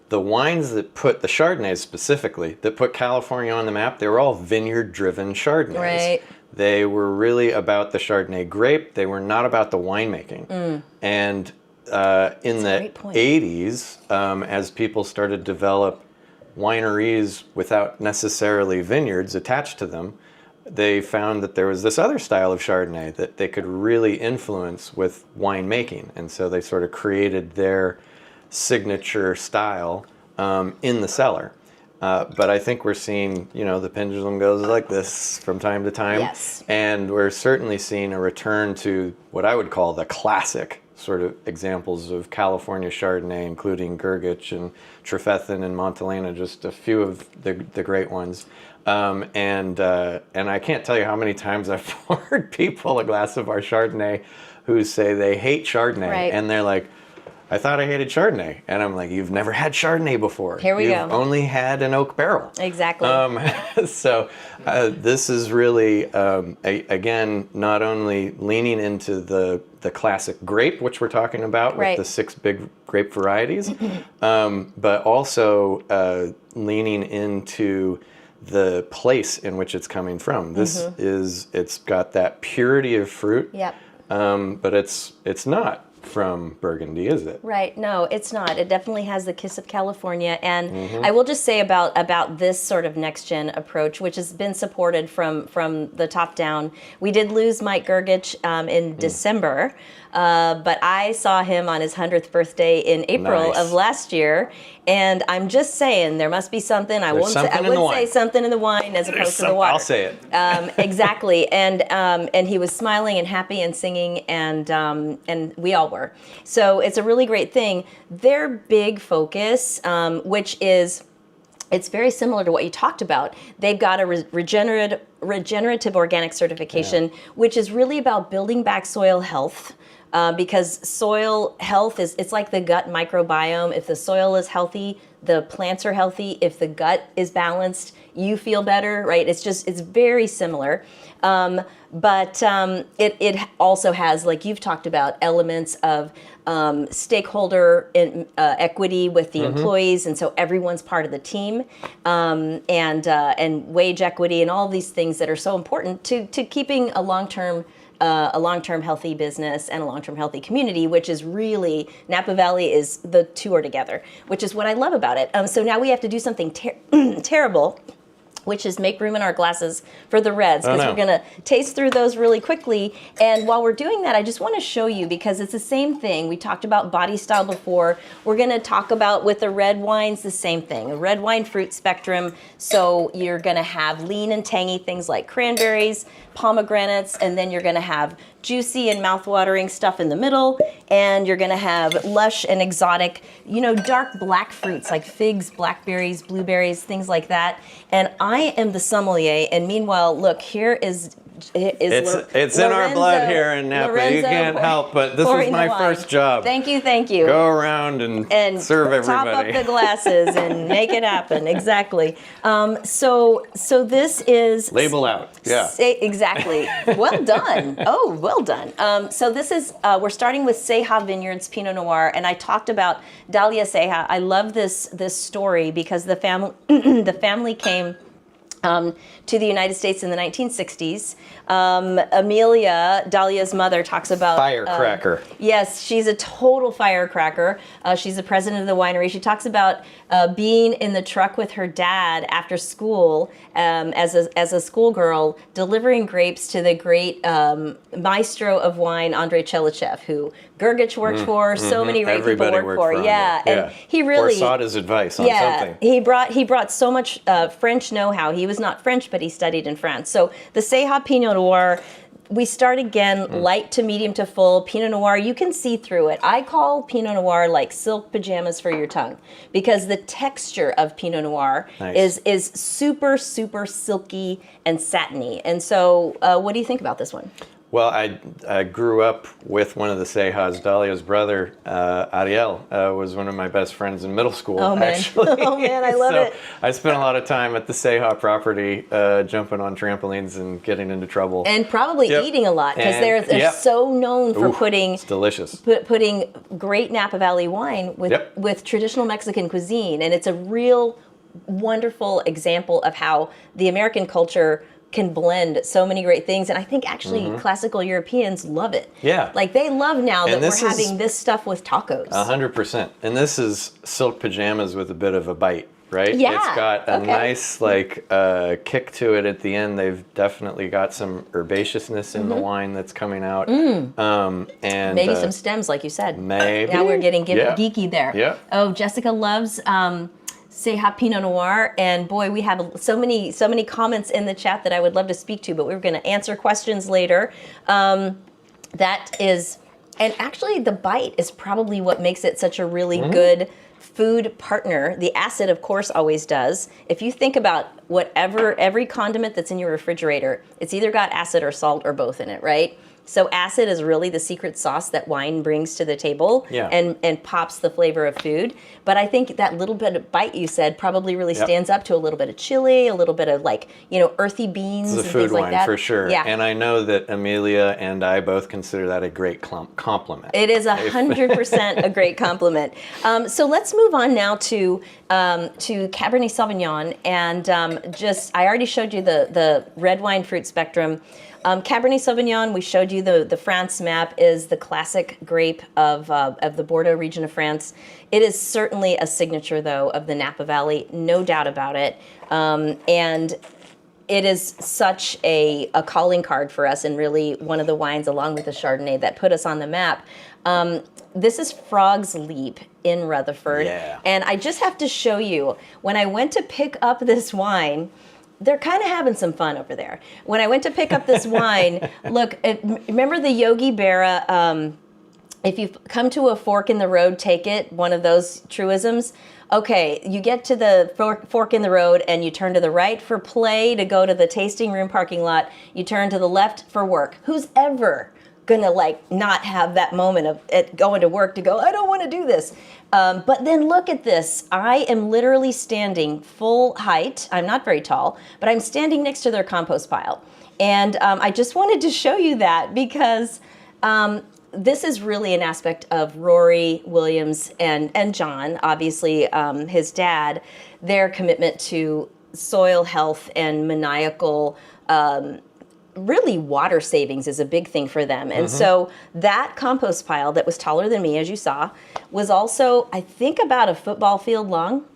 the wines that put the Chardonnays specifically, that put California on the map, they were all vineyard-driven Chardonnays.
Right.
They were really about the Chardonnay grape. They were not about the winemaking. And in the 80s, as people started to develop wineries without necessarily vineyards attached to them, they found that there was this other style of Chardonnay that they could really influence with winemaking. And so they sort of created their signature style in the cellar. But I think we're seeing, the pendulum goes like this from time to time.
Yes.
And we're certainly seeing a return to what I would call the classic sort of examples of California Chardonnay, including Gurgitch and Trefethen and Montelena, just a few of the great ones. And I can't tell you how many times I've poured people a glass of our Chardonnay who say they hate Chardonnay.
Right.
And they're like, I thought I hated Chardonnay. And I'm like, you've never had Chardonnay before.
Here we go.
You've only had an oak barrel.
Exactly.
So this is really, again, not only leaning into the classic grape, which we're talking about with the 6 big grape varieties, but also leaning into the place in which it's coming from. This it's got that purity of fruit, but it's not from Burgundy, is it?
Right. No, it's not. It definitely has the kiss of California. And I will just say about this sort of next gen approach, which has been supported from the top down. We did lose Mike Gurgitch in December, but I saw him on his 100th birthday in April of last year. And I'm just saying, there must be something. I would say something in the wine as opposed to the water.
I'll say it.
Exactly. And he was smiling and happy and singing, and we all lower. So it's a really great thing. Their big focus, which is, it's very similar to what you talked about. They've got a regenerative organic certification, which is really about building back soil health. Because soil health it's like the gut microbiome. If the soil is healthy, the plants are healthy. If the gut is balanced, you feel better, right? It's very similar. But it also has, like you've talked about, elements of stakeholder equity with the employees, and so everyone's part of the team, and wage equity and all these things that are so important to keeping a long-term healthy business and a long-term healthy community, which is really, Napa Valley is, the two are together, which is what I love about it. So now we have to do something terrible, which is make room in our glasses for the reds, because we're going to taste through those really quickly. And while we're doing that, I just want to show you, because it's the same thing. We talked about body style before. We're going to talk about, with the red wines, the same thing, a red wine fruit spectrum. So you're going to have lean and tangy things like cranberries, pomegranates, and then you're going to have juicy and mouth-watering stuff in the middle, and you're going to have lush and exotic, dark black fruits like figs, blackberries, blueberries, things like that. And I am the sommelier, and meanwhile, look, here is
it's in our blood here in Napa.
Lorenzo,
you can't help, but this was my first job.
Thank you.
Go around and serve everybody.
Top up the glasses and make it happen. Exactly. So this is
label out. Yeah.
Exactly. Well done. Oh, well done. So this is we're starting with Ceja Vineyards Pinot Noir, and I talked about Dalia Ceja. I love this story because the family came to the United States in the 1960s. Amelia, Dalia's mother, talks about
firecracker.
Yes, she's a total firecracker. She's the president of the winery. She talks about being in the truck with her dad after school as a schoolgirl, delivering grapes to the great maestro of wine, Andrei Chelichev, who Gergich worked for. So many great people worked for.
Yeah,
and he really
or sought his advice on something.
He brought so much French know-how. He was not French, but he studied in France. So the Ceja Pinot Noir, we start again light to medium to full. Pinot Noir, you can see through it. I call Pinot Noir like silk pajamas for your tongue, because the texture of Pinot Noir is super, super silky and satiny. And so what do you think about this one?
Well, I grew up with one of the Cejas. Dalia's brother, Ariel, was one of my best friends in middle school, actually.
Oh, man, I love it.
I spent a lot of time at the Ceja property, jumping on trampolines and getting into trouble.
And probably eating a lot, because they're so known for putting...
It's delicious.
Putting great Napa Valley wine with traditional Mexican cuisine. And it's a real wonderful example of how the American culture can blend so many great things, and I think actually classical Europeans love it.
Yeah,
like they love now that we're having this stuff with tacos.
100%, and this is silk pajamas with a bit of a bite, right?
Yeah,
it's got a nice kick to it at the end. They've definitely got some herbaceousness in the wine that's coming out, and
maybe some stems, like you said.
Maybe
now we're getting geeky there.
Yeah.
Oh, Jessica loves Ceja Pinot Noir, and boy, we have so many comments in the chat that I would love to speak to, but we're going to answer questions later. That is, and actually the bite is probably what makes it such a really good food partner. The acid, of course, always does. If you think about every condiment that's in your refrigerator, it's either got acid or salt or both in it, right? So acid is really the secret sauce that wine brings to the table and pops the flavor of food. But I think that little bit of bite you said probably really stands up to a little bit of chili, a little bit of earthy beans and things like that.
It's a food wine for sure.
Yeah.
And I know that Amelia and I both consider that a great compliment.
It is 100% a great compliment. So let's move on now to Cabernet Sauvignon. And I already showed you the red wine fruit spectrum. Cabernet Sauvignon, we showed you the France map, is the classic grape of the Bordeaux region of France. It is certainly a signature, though, of the Napa Valley, no doubt about it. And it is such a calling card for us, and really one of the wines, along with the Chardonnay, that put us on the map. This is Frog's Leap in Rutherford.
Yeah.
And I just have to show you, when I went to pick up this wine, they're kind of having some fun over there. When I went to pick up this wine, look, remember the Yogi Berra if you've come to a fork in the road, take it, one of those truisms. Okay, you get to the fork in the road and you turn to the right for play to go to the tasting room parking lot. You turn to the left for work. Who's ever gonna like not have that moment of it going to work to go, I don't want to do this. But then look at this. I am literally standing full height. I'm not very tall, but I'm standing next to their compost pile. And I just wanted to show you that because this is really an aspect of Rory Williams and John, obviously his dad, their commitment to soil health and maniacal, really water savings is a big thing for them. And so that compost pile that was taller than me, as you saw, was also, I think, about a football field long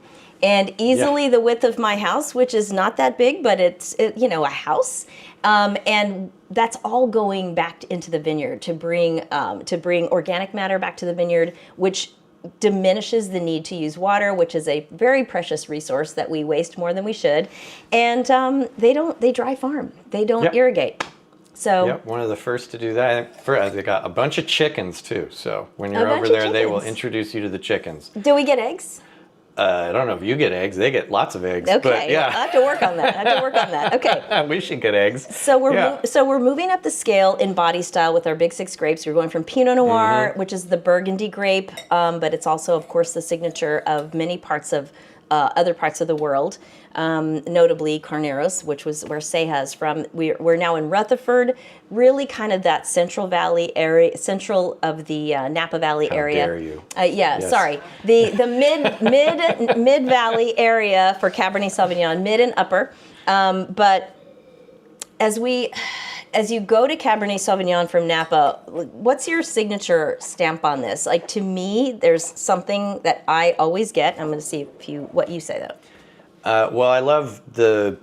and easily the width of my house, which is not that big, but it's a house. And that's all going back into the vineyard to bring organic matter back to the vineyard, which diminishes the need to use water, which is a very precious resource that we waste more than we should. And they dry farm. They don't irrigate. So
one of the first to do that. They got a bunch of chickens too. So when you're over there, they will introduce you to the chickens.
Do we get eggs?
I don't know if you get eggs. They get lots of eggs.
Okay,
but yeah.
I'll have to work on that. Okay.
We should get eggs.
So we're moving up the scale in body style with our Big Six grapes. We're going from Pinot Noir, which is the Burgundy grape, but it's also, of course, the signature of many parts of other parts of the world, notably Carneros, which was where Ceja is from. We're now in Rutherford, really kind of that central valley area, central of the Napa Valley area.
How dare you?
Yes. Sorry. The mid valley area for Cabernet Sauvignon, mid and upper. But as you go to Cabernet Sauvignon from Napa, what's your signature stamp on this? Like, to me, there's something that I always get. I'm going to see what you say, though.
Well, I love the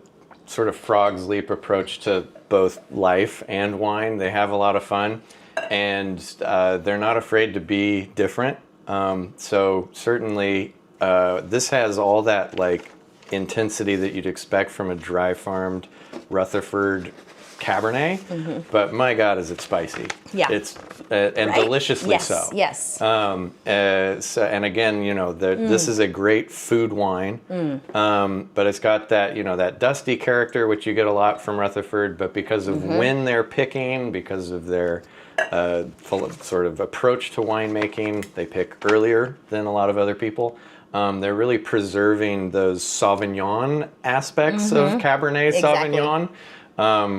sort of frog's leap approach to both life and wine. They have a lot of fun, and they're not afraid to be different. So certainly, this has all that like intensity that you'd expect from a dry farmed Rutherford Cabernet, but my God, is it spicy?
Yeah,
it's and deliciously so.
Yes.
And again, this is a great food wine, but it's got that that dusty character which you get a lot from Rutherford. But because of when they're picking, because of their sort of approach to winemaking, they pick earlier than a lot of other people. They're really preserving those Sauvignon aspects of Cabernet Sauvignon.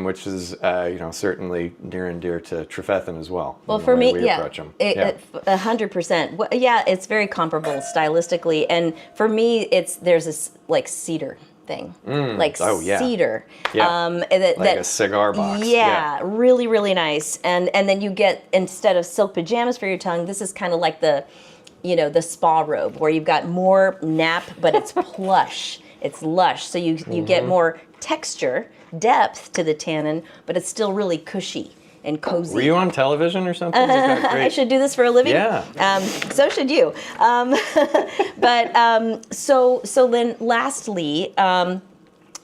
Which is, certainly near and dear to Trefethen as well.
Well, for me,
100%.
It's very comparable stylistically, and for me, there's this like cedar thing, cedar,
like a cigar box.
Yeah, really, really nice. And then you get, instead of silk pajamas for your tongue, this is kind of like the spa robe where you've got more nap, but it's plush. It's lush, so you get more texture, depth to the tannin, but it's still really cushy and cozy.
Were you on television or something?
I should do this for a living.
Yeah.
So should you. So then lastly,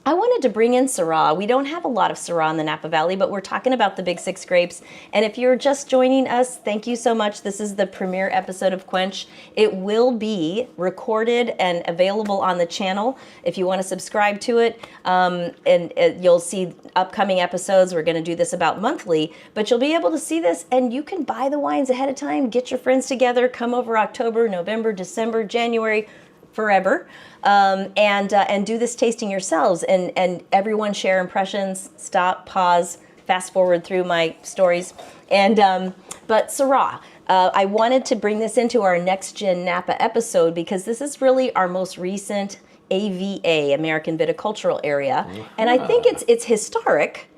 I wanted to bring in Syrah. We don't have a lot of Syrah in the Napa Valley, but we're talking about the Big Six grapes. And if you're just joining us, thank you so much. This is the premiere episode of Quench. It will be recorded and available on the channel if you want to subscribe to it. And you'll see upcoming episodes. We're going to do this about monthly, but you'll be able to see this, and you can buy the wines ahead of time. Get your friends together. Come over October, November, December, January, forever, and do this tasting yourselves, and everyone share impressions, stop, pause, fast forward through my stories. And but Syrah, I wanted to bring this into our Next Gen Napa episode because this is really our most recent AVA, American Viticultural Area, and I think it's historic,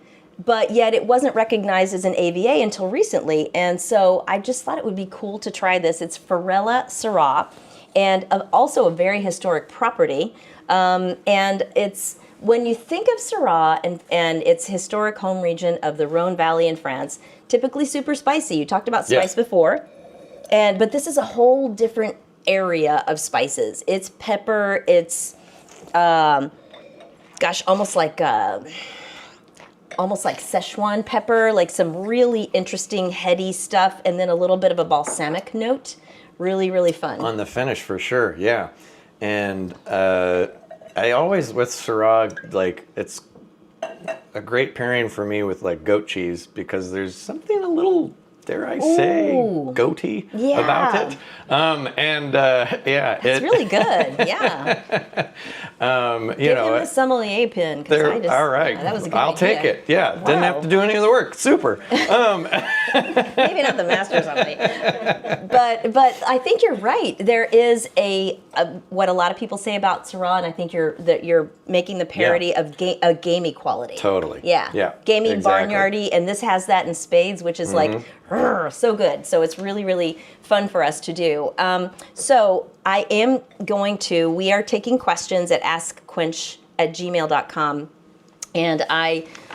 but yet it wasn't recognized as an AVA until recently. And so I just thought it would be cool to try this. It's Farella Syrah, and also a very historic property. And it's, when you think of Syrah and its historic home region of the Rhone Valley in France, typically super spicy. You talked about spice before, but this is a whole different area of spices. It's pepper, it's, almost like almost like Szechuan pepper, like some really interesting heady stuff, and then a little bit of a balsamic note. Really, really fun.
On the finish, for sure, yeah. And I always, with Syrah, like, it's a great pairing for me with, like, goat cheese, because there's something a little, dare I say, goaty about it. Yeah.
It's really good, yeah. Give him a sommelier pin.
All right,
that was a good
I'll
idea.
take it, yeah.
Wow.
Didn't have to do any of the work, super.
Maybe not the Master Sommelier. But I think you're right. There is what a lot of people say about Syrah, and I think you're making the parody of a gamey quality.
Totally.
Yeah. Gamey,
exactly.
barnyardy, and this has that in spades, which is like so good. So it's really, really fun for us to do. So I am we are taking questions at askquench@gmail.com. And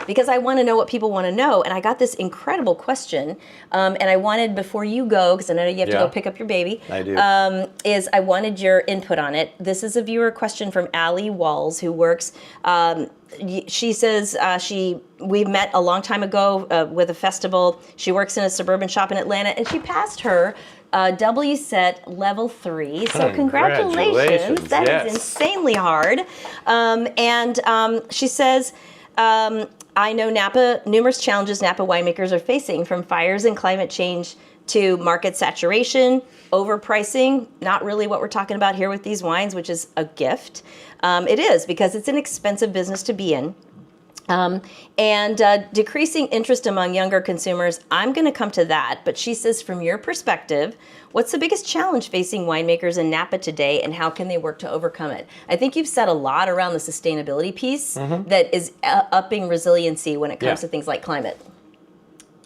because I want to know what people want to know, and I got this incredible question, and I wanted, before you go, because I know you have to go pick up your baby.
I do.
I wanted your input on it. This is a viewer question from Allie Walls, who works. She says we met a long time ago with a festival. She works in a suburban shop in Atlanta, and she passed her WSET level 3. So congratulations. That is insanely hard. She says, I know numerous challenges Napa winemakers are facing, from fires and climate change to market saturation, overpricing, not really what we're talking about here with these wines, which is a gift. It is, because it's an expensive business to be in. Decreasing interest among younger consumers. I'm going to come to that, but she says, from your perspective, what's the biggest challenge facing winemakers in Napa today, and how can they work to overcome it? I think you've said a lot around the sustainability piece that is upping resiliency when it comes to things like climate.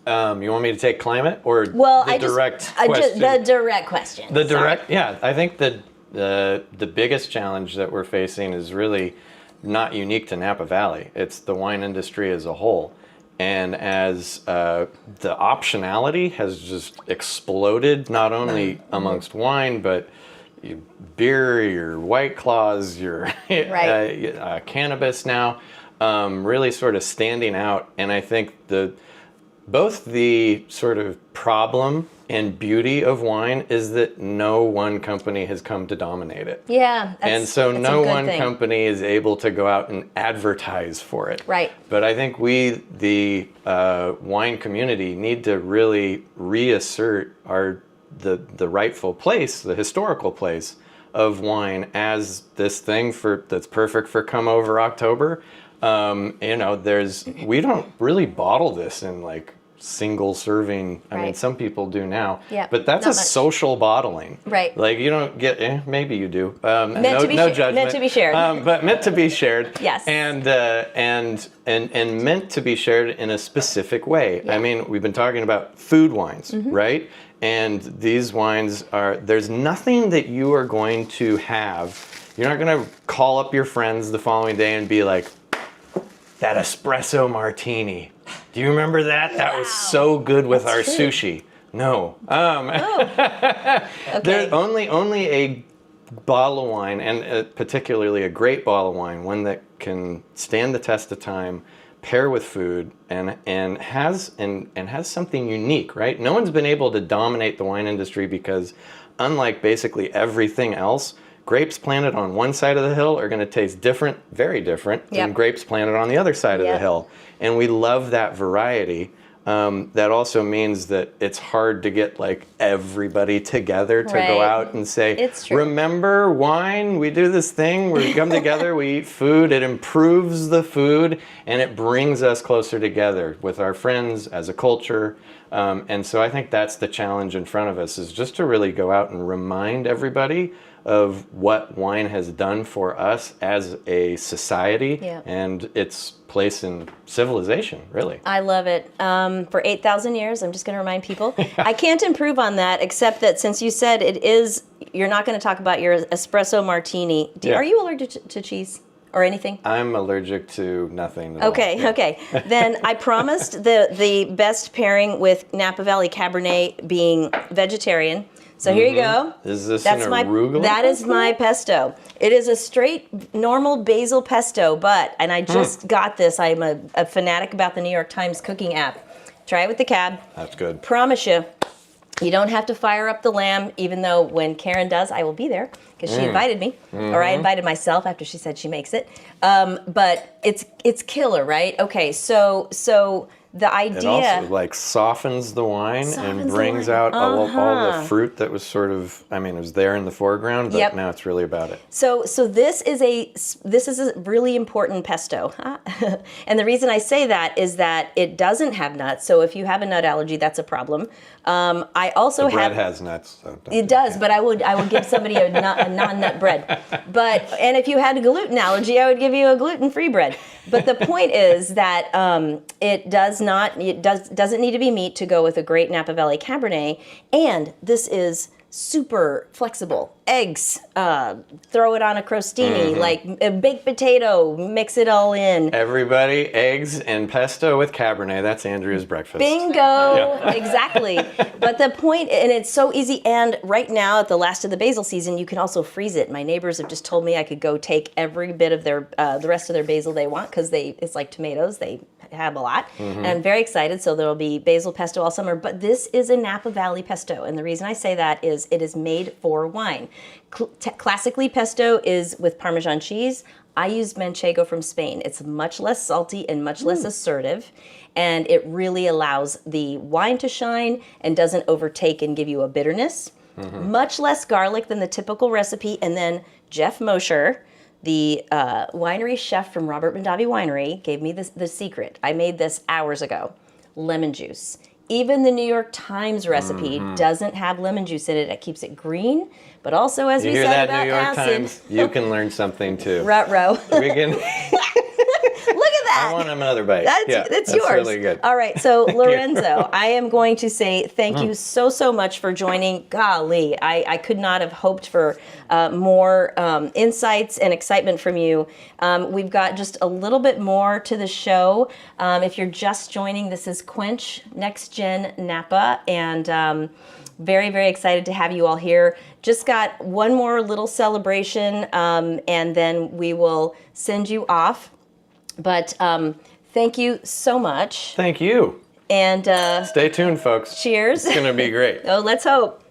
You want me to take climate or direct question?
The direct question.
The direct, yeah. I think the biggest challenge that we're facing is really not unique to Napa Valley. It's the wine industry as a whole. And as the optionality has just exploded, not only amongst wine, but beer, your White Claws, your cannabis now, really sort of standing out. And I think both the sort of problem and beauty of wine is that no one company has come to dominate it.
Yeah.
And so no one company is able to go out and advertise for it.
Right.
But I think we, the wine community, need to really reassert the rightful place, the historical place of wine as this thing that's perfect for come over October. We don't really bottle this in like single serving. I mean, some people do now, but that's a social bottling. Right. Like you don't get, maybe you do. No judgment.
Meant to be shared.
But meant to be shared.
Yes.
And meant to be shared in a specific way. Yeah. I mean, we've been talking about food wines, right? And these wines there's nothing that you are going to have. You're not going to call up your friends the following day and be like, that espresso martini. Do you remember that? That was so good with our sushi. No. There's only a bottle of wine, and particularly a great bottle of wine, one that can stand the test of time, pair with food, and has something unique, right? No one's been able to dominate the wine industry because, unlike basically everything else, grapes planted on one side of the hill are going to taste different, very different, than grapes planted on the other side of the hill. And we love that variety. That also means that it's hard to get like everybody together to go out and say, remember wine? We do this thing where we come together, we eat food, it improves the food, and it brings us closer together with our friends as a culture. And so I think that's the challenge in front of us, is just to really go out and remind everybody of what wine has done for us as a society and its place in civilization, really.
I love it. For 8,000 years, I'm just going to remind people. I can't improve on that, except that since you said you're not going to talk about your espresso martini. Are you allergic to cheese or anything?
I'm allergic to nothing at all.
Okay. Then I promised the best pairing with Napa Valley Cabernet being vegetarian. So here you go.
Is this
That's
an
my
arugula?
That is my pesto. It is a straight normal basil pesto, and I just got this. I'm a fanatic about the New York Times cooking app. Try it with the cab.
That's good.
Promise you, you don't have to fire up the lamb, even though when Karen does, I will be there because she invited me, or I invited myself after she said she makes it. But it's killer, right? Okay, so the idea.
It also like softens the wine and brings out all the fruit that was sort of, I mean, it was there in the foreground, but now it's really about it.
So this is a really important pesto. And the reason I say that is that it doesn't have nuts. So if you have a nut allergy, that's a problem. I also
the bread has nuts. So
it does, but I would give somebody a non-nut bread. And if you had a gluten allergy, I would give you a gluten-free bread. But the point is that it doesn't need to be meat to go with a great Napa Valley Cabernet, and this is super flexible. Eggs, throw it on a crostini, like a baked potato, mix it all in.
Everybody, eggs and pesto with Cabernet. That's Andrea's breakfast.
Bingo! Exactly. But the point, and it's so easy, and right now at the last of the basil season, you can also freeze it. My neighbors have just told me I could go take every bit of their, the rest of their basil they want, because it's like tomatoes, they have a lot. And I'm very excited, so there'll be basil pesto all summer, but this is a Napa Valley pesto, and the reason I say that is it is made for wine. Classically, pesto is with Parmesan cheese. I use Manchego from Spain. It's much less salty and much less assertive, and it really allows the wine to shine and doesn't overtake and give you a bitterness. Much less garlic than the typical recipe. And then Jeff Mosher, the winery chef from Robert Mondavi Winery, gave me the secret. I made this hours ago. Lemon juice. Even the New York Times recipe doesn't have lemon juice in it. It keeps it green, but also, as we said about
New York
acid.
Times, you can learn something too.
Ruh-roh.
We can.
Look at that.
I want another bite.
That's yours.
Really good.
All right, so Lorenzo, I am going to say thank you so much for joining. Golly, I could not have hoped for more insights and excitement from you. We've got just a little bit more to the show. If you're just joining, this is Quench, Next Gen Napa, and very, very excited to have you all here. Just got one more little celebration, and then we will send you off. But thank you so much.
Thank you.
And
stay tuned, folks.
Cheers.
It's going to be great.
Oh, let's hope.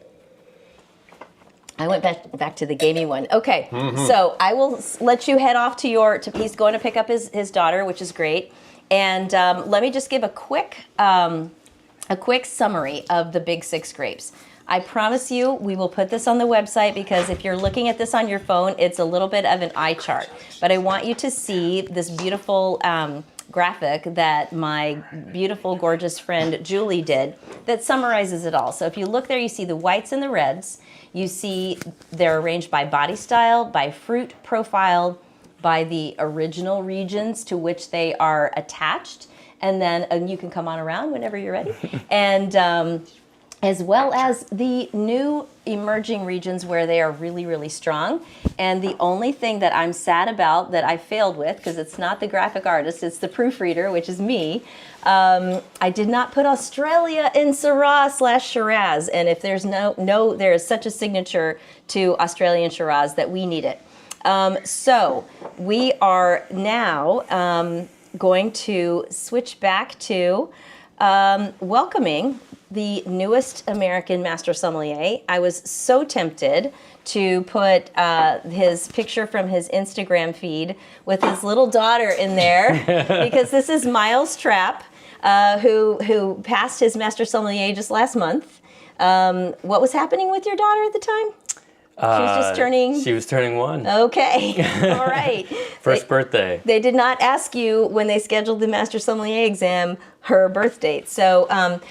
I went back to the gamey one. Okay, so I will let you head off to he's going to pick up his daughter, which is great. And let me just give a quick summary of the Big Six grapes. I promise you we will put this on the website, because if you're looking at this on your phone, it's a little bit of an eye chart. But I want you to see this beautiful graphic that my beautiful, gorgeous friend Julie did that summarizes it all. So if you look there, you see the whites and the reds. You see they're arranged by body style, by fruit profile, by the original regions to which they are attached. And then you can come on around whenever you're ready. And as well as the new emerging regions where they are really, really strong. And the only thing that I'm sad about that I failed with, because it's not the graphic artist, it's the proofreader, which is me, I did not put Australia in Syrah/Shiraz. And if there's there is such a signature to Australian Shiraz that we need it. So we are now going to switch back to welcoming the newest American Master Sommelier. I was so tempted to put his picture from his Instagram feed with his little daughter in there, because this is Myles Trapp, who passed his Master Sommelier just last month. What was happening with your daughter at the time? She was just turning...
She was turning 1.
Okay, all right.
First birthday.
They did not ask you when they scheduled the Master Sommelier exam her birth date. So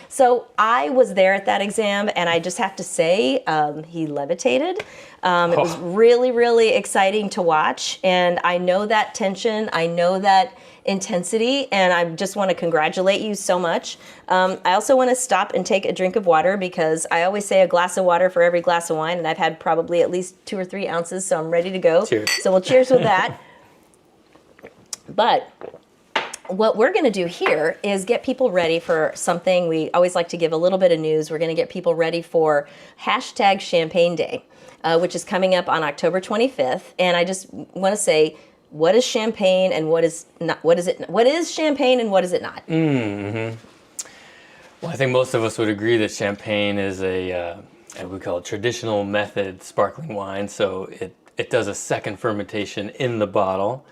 so I was there at that exam, and I just have to say he levitated. It was really, really exciting to watch, and I know that tension, I know that intensity, and I just want to congratulate you so much. I also want to stop and take a drink of water, because I always say a glass of water for every glass of wine, and I've had probably at least 2 or 3 ounces, so I'm ready to go.
Cheers.
So we'll cheers with that. But what we're going to do here is get people ready for something. We always like to give a little bit of news. We're going to get people ready for hashtag Champagne Day, which is coming up on October 25th. And I just want to say, what is champagne and what is not? What is champagne and what is it not?
Mm-hmm. Well, I think most of us would agree that champagne is we call it traditional method sparkling wine. So it does a second fermentation in the bottle.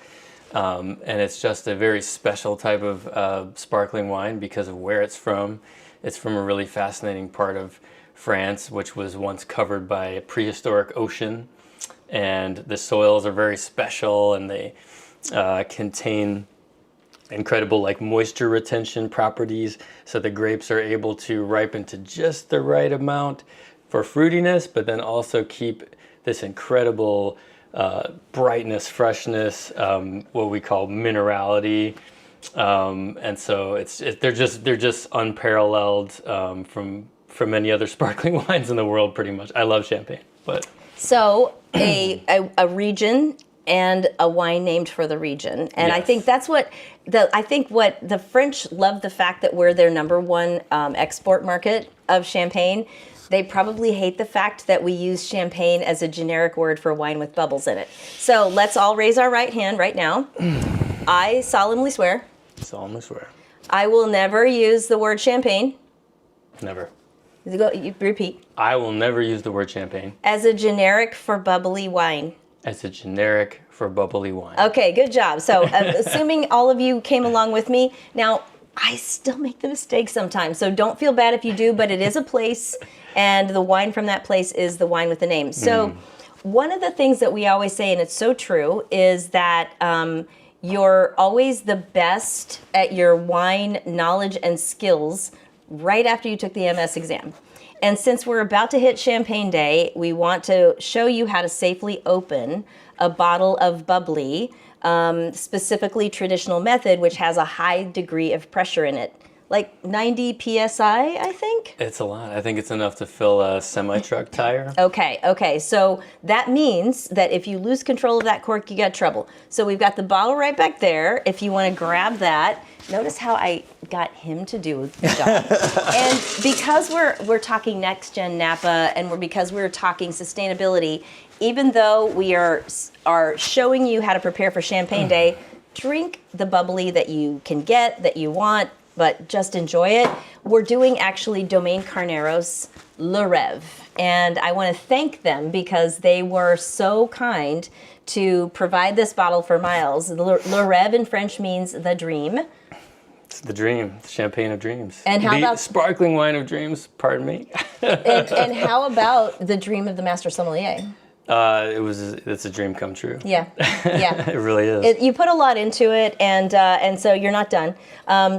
And it's just a very special type of sparkling wine because of where it's from. It's from a really fascinating part of France, which was once covered by a prehistoric ocean. And the soils are very special, and they contain incredible moisture retention properties. So the grapes are able to ripen to just the right amount for fruitiness, but then also keep this incredible brightness, freshness, what we call minerality, and so they're just unparalleled from any other sparkling wines in the world. Pretty much, I love champagne. But
so a region and a wine named for the region, and
Yes.
I think that's what the French love, the fact that we're their number one export market of champagne. They probably hate the fact that we use champagne as a generic word for wine with bubbles in it. So let's all raise our right hand right now. I solemnly swear.
solemnly swear,
I will never use the word champagne.
never.
You repeat.
I will never use the word champagne
As a generic for bubbly wine.
as a generic for bubbly wine.
Okay, good job. So assuming all of you came along with me, now I still make the mistake sometimes. So don't feel bad if you do, but it is a place, and the wine from that place is the wine with the name. So one of the things that we always say, and it's so true, is that you're always the best at your wine knowledge and skills right after you took the MS exam. And since we're about to hit Champagne Day, we want to show you how to safely open a bottle of bubbly, specifically traditional method, which has a high degree of pressure in it. Like 90 PSI, I think?
It's a lot. I think it's enough to fill a semi-truck tire.
Okay. So that means that if you lose control of that cork, you got trouble. So we've got the bottle right back there. If you want to grab that, notice how I got him to do the job. And because we're talking Next Gen Napa, and because we're talking sustainability, even though we are showing you how to prepare for Champagne Day, drink the bubbly that you can get, that you want, but just enjoy it. We're doing actually Domaine Carnero's Le Rêve. And I want to thank them because they were so kind to provide this bottle for Myles. Le Rêve in French means the dream.
It's the dream, the champagne of dreams.
And how
the
about
sparkling wine of dreams? Pardon me.
and how about the dream of the Master Sommelier?
It's a dream come true.
Yeah.
It really is.
You put a lot into it, and so you're not done.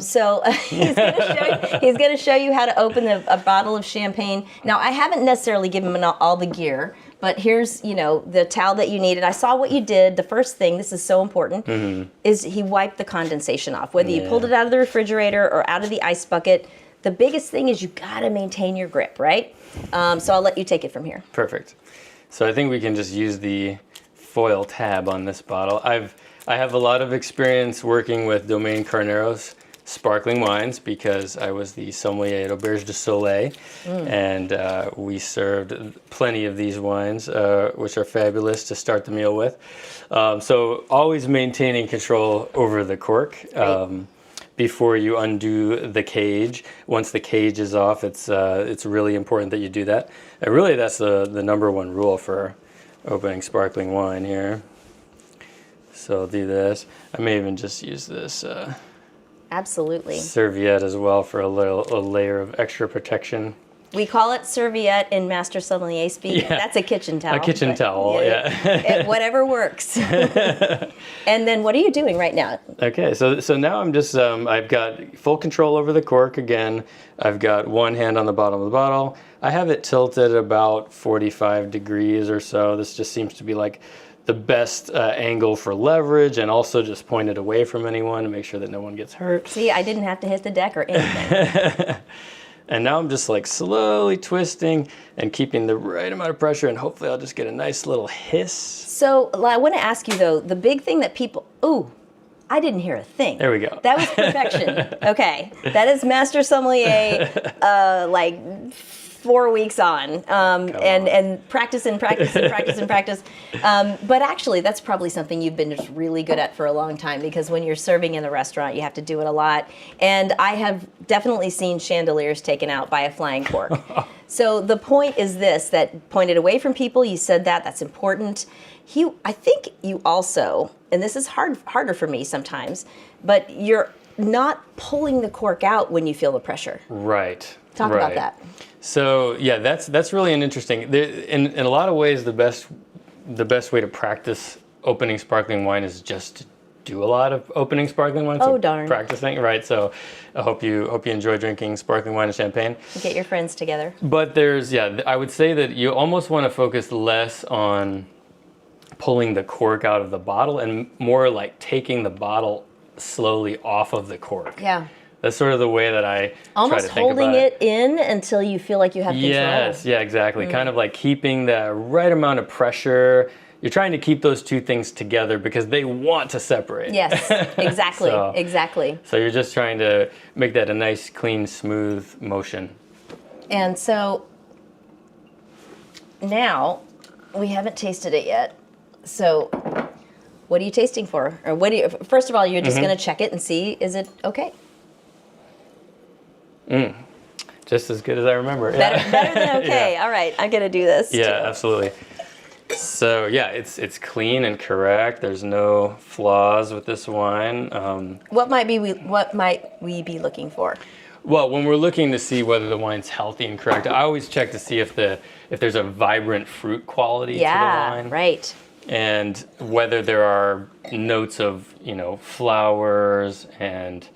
So he's going to show you how to open a bottle of champagne. Now, I haven't necessarily given him all the gear, but here's the towel that you needed. I saw what you did. The first thing, this is so important, is he wiped the condensation off. Whether you pulled it out of the refrigerator or out of the ice bucket, the biggest thing is you got to maintain your grip, right? So I'll let you take it from here.
Perfect. So I think we can just use the foil tab on this bottle. I have a lot of experience working with Domaine Carnero's sparkling wines because I was the sommelier at Auberge du Soleil, and we served plenty of these wines, which are fabulous to start the meal with. So always maintaining control over the cork. Before you undo the cage. Once the cage is off, it's really important that you do that. And really, that's the number one rule for opening sparkling wine here. So I'll do this. I may even just use this
Absolutely.
serviette as well for a layer of extra protection.
We call it serviette in Master Sommelier speak.
Yeah.
That's a kitchen towel.
A kitchen towel, yeah.
Whatever works. And then what are you doing right now?
Okay, so now I'm just, I've got full control over the cork again. I've got one hand on the bottom of the bottle. I have it tilted about 45 degrees or so. This just seems to be like the best angle for leverage, and also just pointed away from anyone to make sure that no one gets hurt.
See, I didn't have to hit the deck or anything.
And now I'm just like slowly twisting and keeping the right amount of pressure, and hopefully I'll just get a nice little hiss.
So I want to ask you though, the big thing that people, I didn't hear a thing.
There we go.
That was perfection. Okay. That is Master Sommelier, like 4 weeks on, and practice and practice and practice and practice. But actually, that's probably something you've been just really good at for a long time, because when you're serving in the restaurant, you have to do it a lot. And I have definitely seen chandeliers taken out by a flying cork. So the point is this, that pointed away from people, you said that's important. I think you also, and this is harder for me sometimes, but you're not pulling the cork out when you feel the pressure.
Right.
Talk about that.
So yeah, that's really an interesting. In a lot of ways, the best way to practice opening sparkling wine is just to do a lot of opening sparkling wine.
Oh, darn.
Practicing, right? So I hope you enjoy drinking sparkling wine and champagne.
Get your friends together.
But I would say that you almost want to focus less on pulling the cork out of the bottle and more like taking the bottle slowly off of the cork.
Yeah.
That's sort of the way that I
almost
try to think
holding
about it.
in until you feel like you have control.
Yes, yeah, exactly. Kind of like keeping the right amount of pressure. You're trying to keep those two things together because they want to separate.
Yes, exactly, exactly.
So you're just trying to make that a nice, clean, smooth motion.
And so now we haven't tasted it yet. So what are you tasting for? Or first of all, you're just going to check it and see, is it okay?
Just as good as I remember.
Better than okay.
Yeah.
All right, I'm going to do this.
Yeah,
too.
absolutely. So yeah, it's clean and correct. There's no flaws with this wine.
What might we be looking for?
Well, when we're looking to see whether the wine's healthy and correct, I always check to see if there's a vibrant fruit quality to the wine.
Yeah, right.
And whether there are notes of, flowers and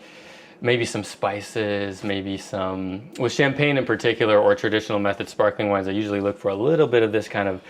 maybe some spices, maybe some, with champagne in particular or traditional method sparkling wines, I usually look for a little bit of this kind of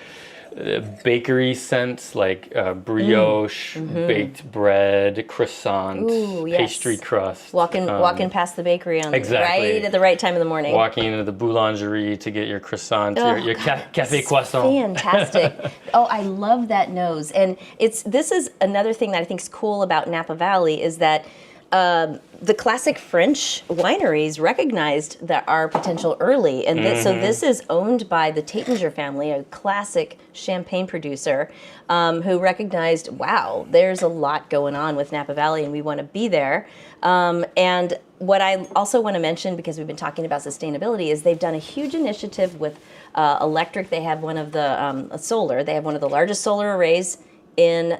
bakery scents, like brioche, baked bread, croissant, pastry crust.
Walking past the bakery right at the right time in the morning.
Walking into the boulangerie to get your croissant, your café croissant.
Fantastic. Oh, I love that nose. And this is another thing that I think is cool about Napa Valley is that the classic French wineries recognized our potential early, and so this is owned by the Taittinger family, a classic champagne producer, who recognized, wow, there's a lot going on with Napa Valley, and we want to be there. And what I also want to mention, because we've been talking about sustainability, is they've done a huge initiative with electric. They have one of the solar. They have one of the largest solar arrays in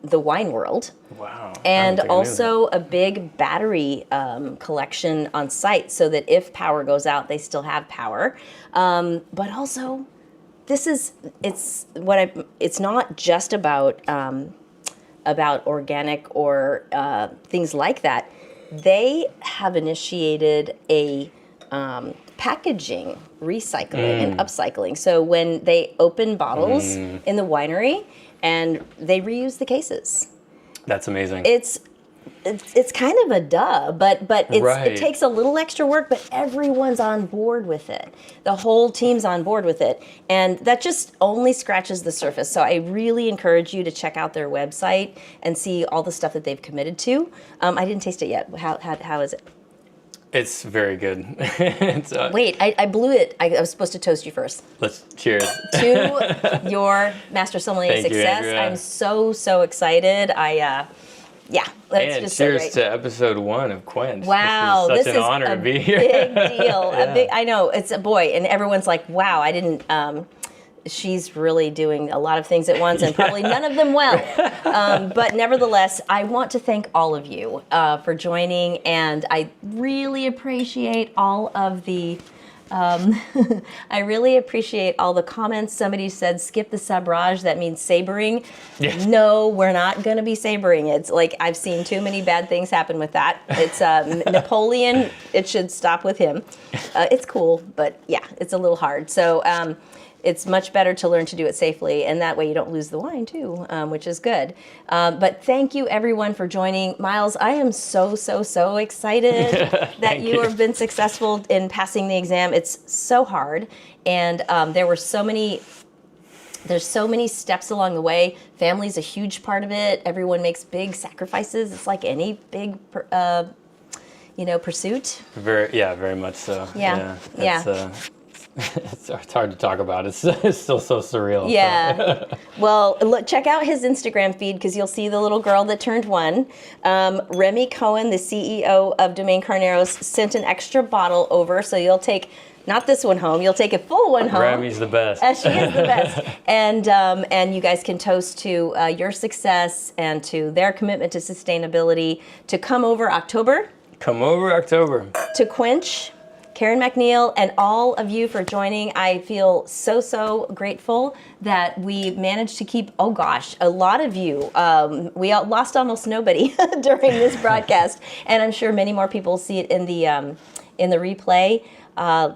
the wine world.
Wow.
And also a big battery collection on site so that if power goes out, they still have power. But also, it's not just about organic or things like that. They have initiated a packaging recycling and upcycling. So when they open bottles in the winery, and they reuse the cases.
That's amazing.
It's kind of a duh, but it takes a little extra work, but everyone's on board with it. The whole team's on board with it, and that just only scratches the surface. So I really encourage you to check out their website and see all the stuff that they've committed to. I didn't taste it yet. How is it?
It's very good.
Wait, I blew it. I was supposed to toast you first.
Let's cheers.
To your Master Sommelier
Thank you,
success.
Andrea.
I'm so excited. That's just
cheers
so great.
to episode 1 of Quench.
Wow,
this is such an honor to be here.
Big deal.
Yeah.
I know, it's a boy, and everyone's like, wow, I didn't. She's really doing a lot of things at once, and probably none of them well. But nevertheless, I want to thank all of you for joining, and I really appreciate all of the. I really appreciate all the comments. Somebody said, skip the sabrage, that means sabering.
Yeah.
No, we're not going to be sabering. It's like, I've seen too many bad things happen with that. It's Napoleon, it should stop with him. It's cool, but yeah, it's a little hard. So it's much better to learn to do it safely, and that way you don't lose the wine too, which is good. But thank you everyone for joining. Myles, I am so excited that you have been successful in passing the exam. It's so hard, and there were so many There's so many steps along the way. Family's a huge part of it. Everyone makes big sacrifices. It's like any big, pursuit.
Very much so.
Yeah.
It's hard to talk about. It's still so surreal.
Yeah.
So.
Well, look, check out his Instagram feed because you'll see the little girl that turned 1. Remy Cohen, the CEO of Domaine Carneros, sent an extra bottle over, so you'll take not this one home. You'll take a full one home.
Remy's the best.
She is the best. And you guys can toast to your success and to their commitment to sustainability. To come over October. To Quench. Karen Macneil, and all of you for joining. I feel so grateful that we managed to keep, a lot of you. We lost almost nobody during this broadcast, and I'm sure many more people see it in the replay.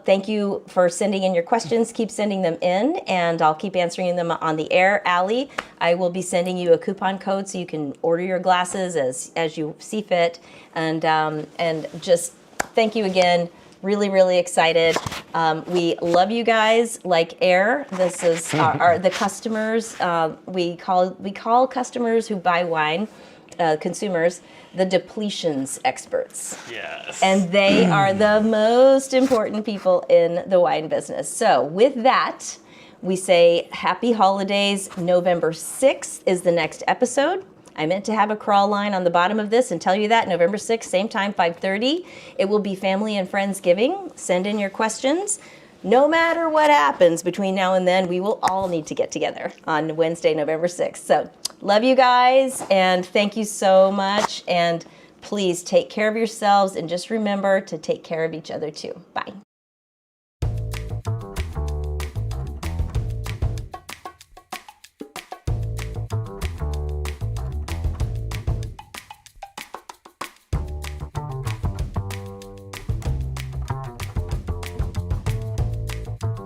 Thank you for sending in your questions. Keep sending them in, and I'll keep answering them on the air. Allie, I will be sending you a coupon code so you can order your glasses as you see fit. And just thank you again. Really excited. We love you guys like air. This is the customers. We call customers who buy wine, consumers, the depletions experts.
Yes.
And they are the most important people in the wine business. So with that, we say happy holidays. November 6th is the next episode. I meant to have a crawl line on the bottom of this and tell you that. November 6th, same time, 5:30. It will be Family and Friendsgiving. Send in your questions. No matter what happens between now and then, we will all need to get together on Wednesday, November 6th. So love you guys, and thank you so much. And please take care of yourselves, and just remember to take care of each other too. Bye.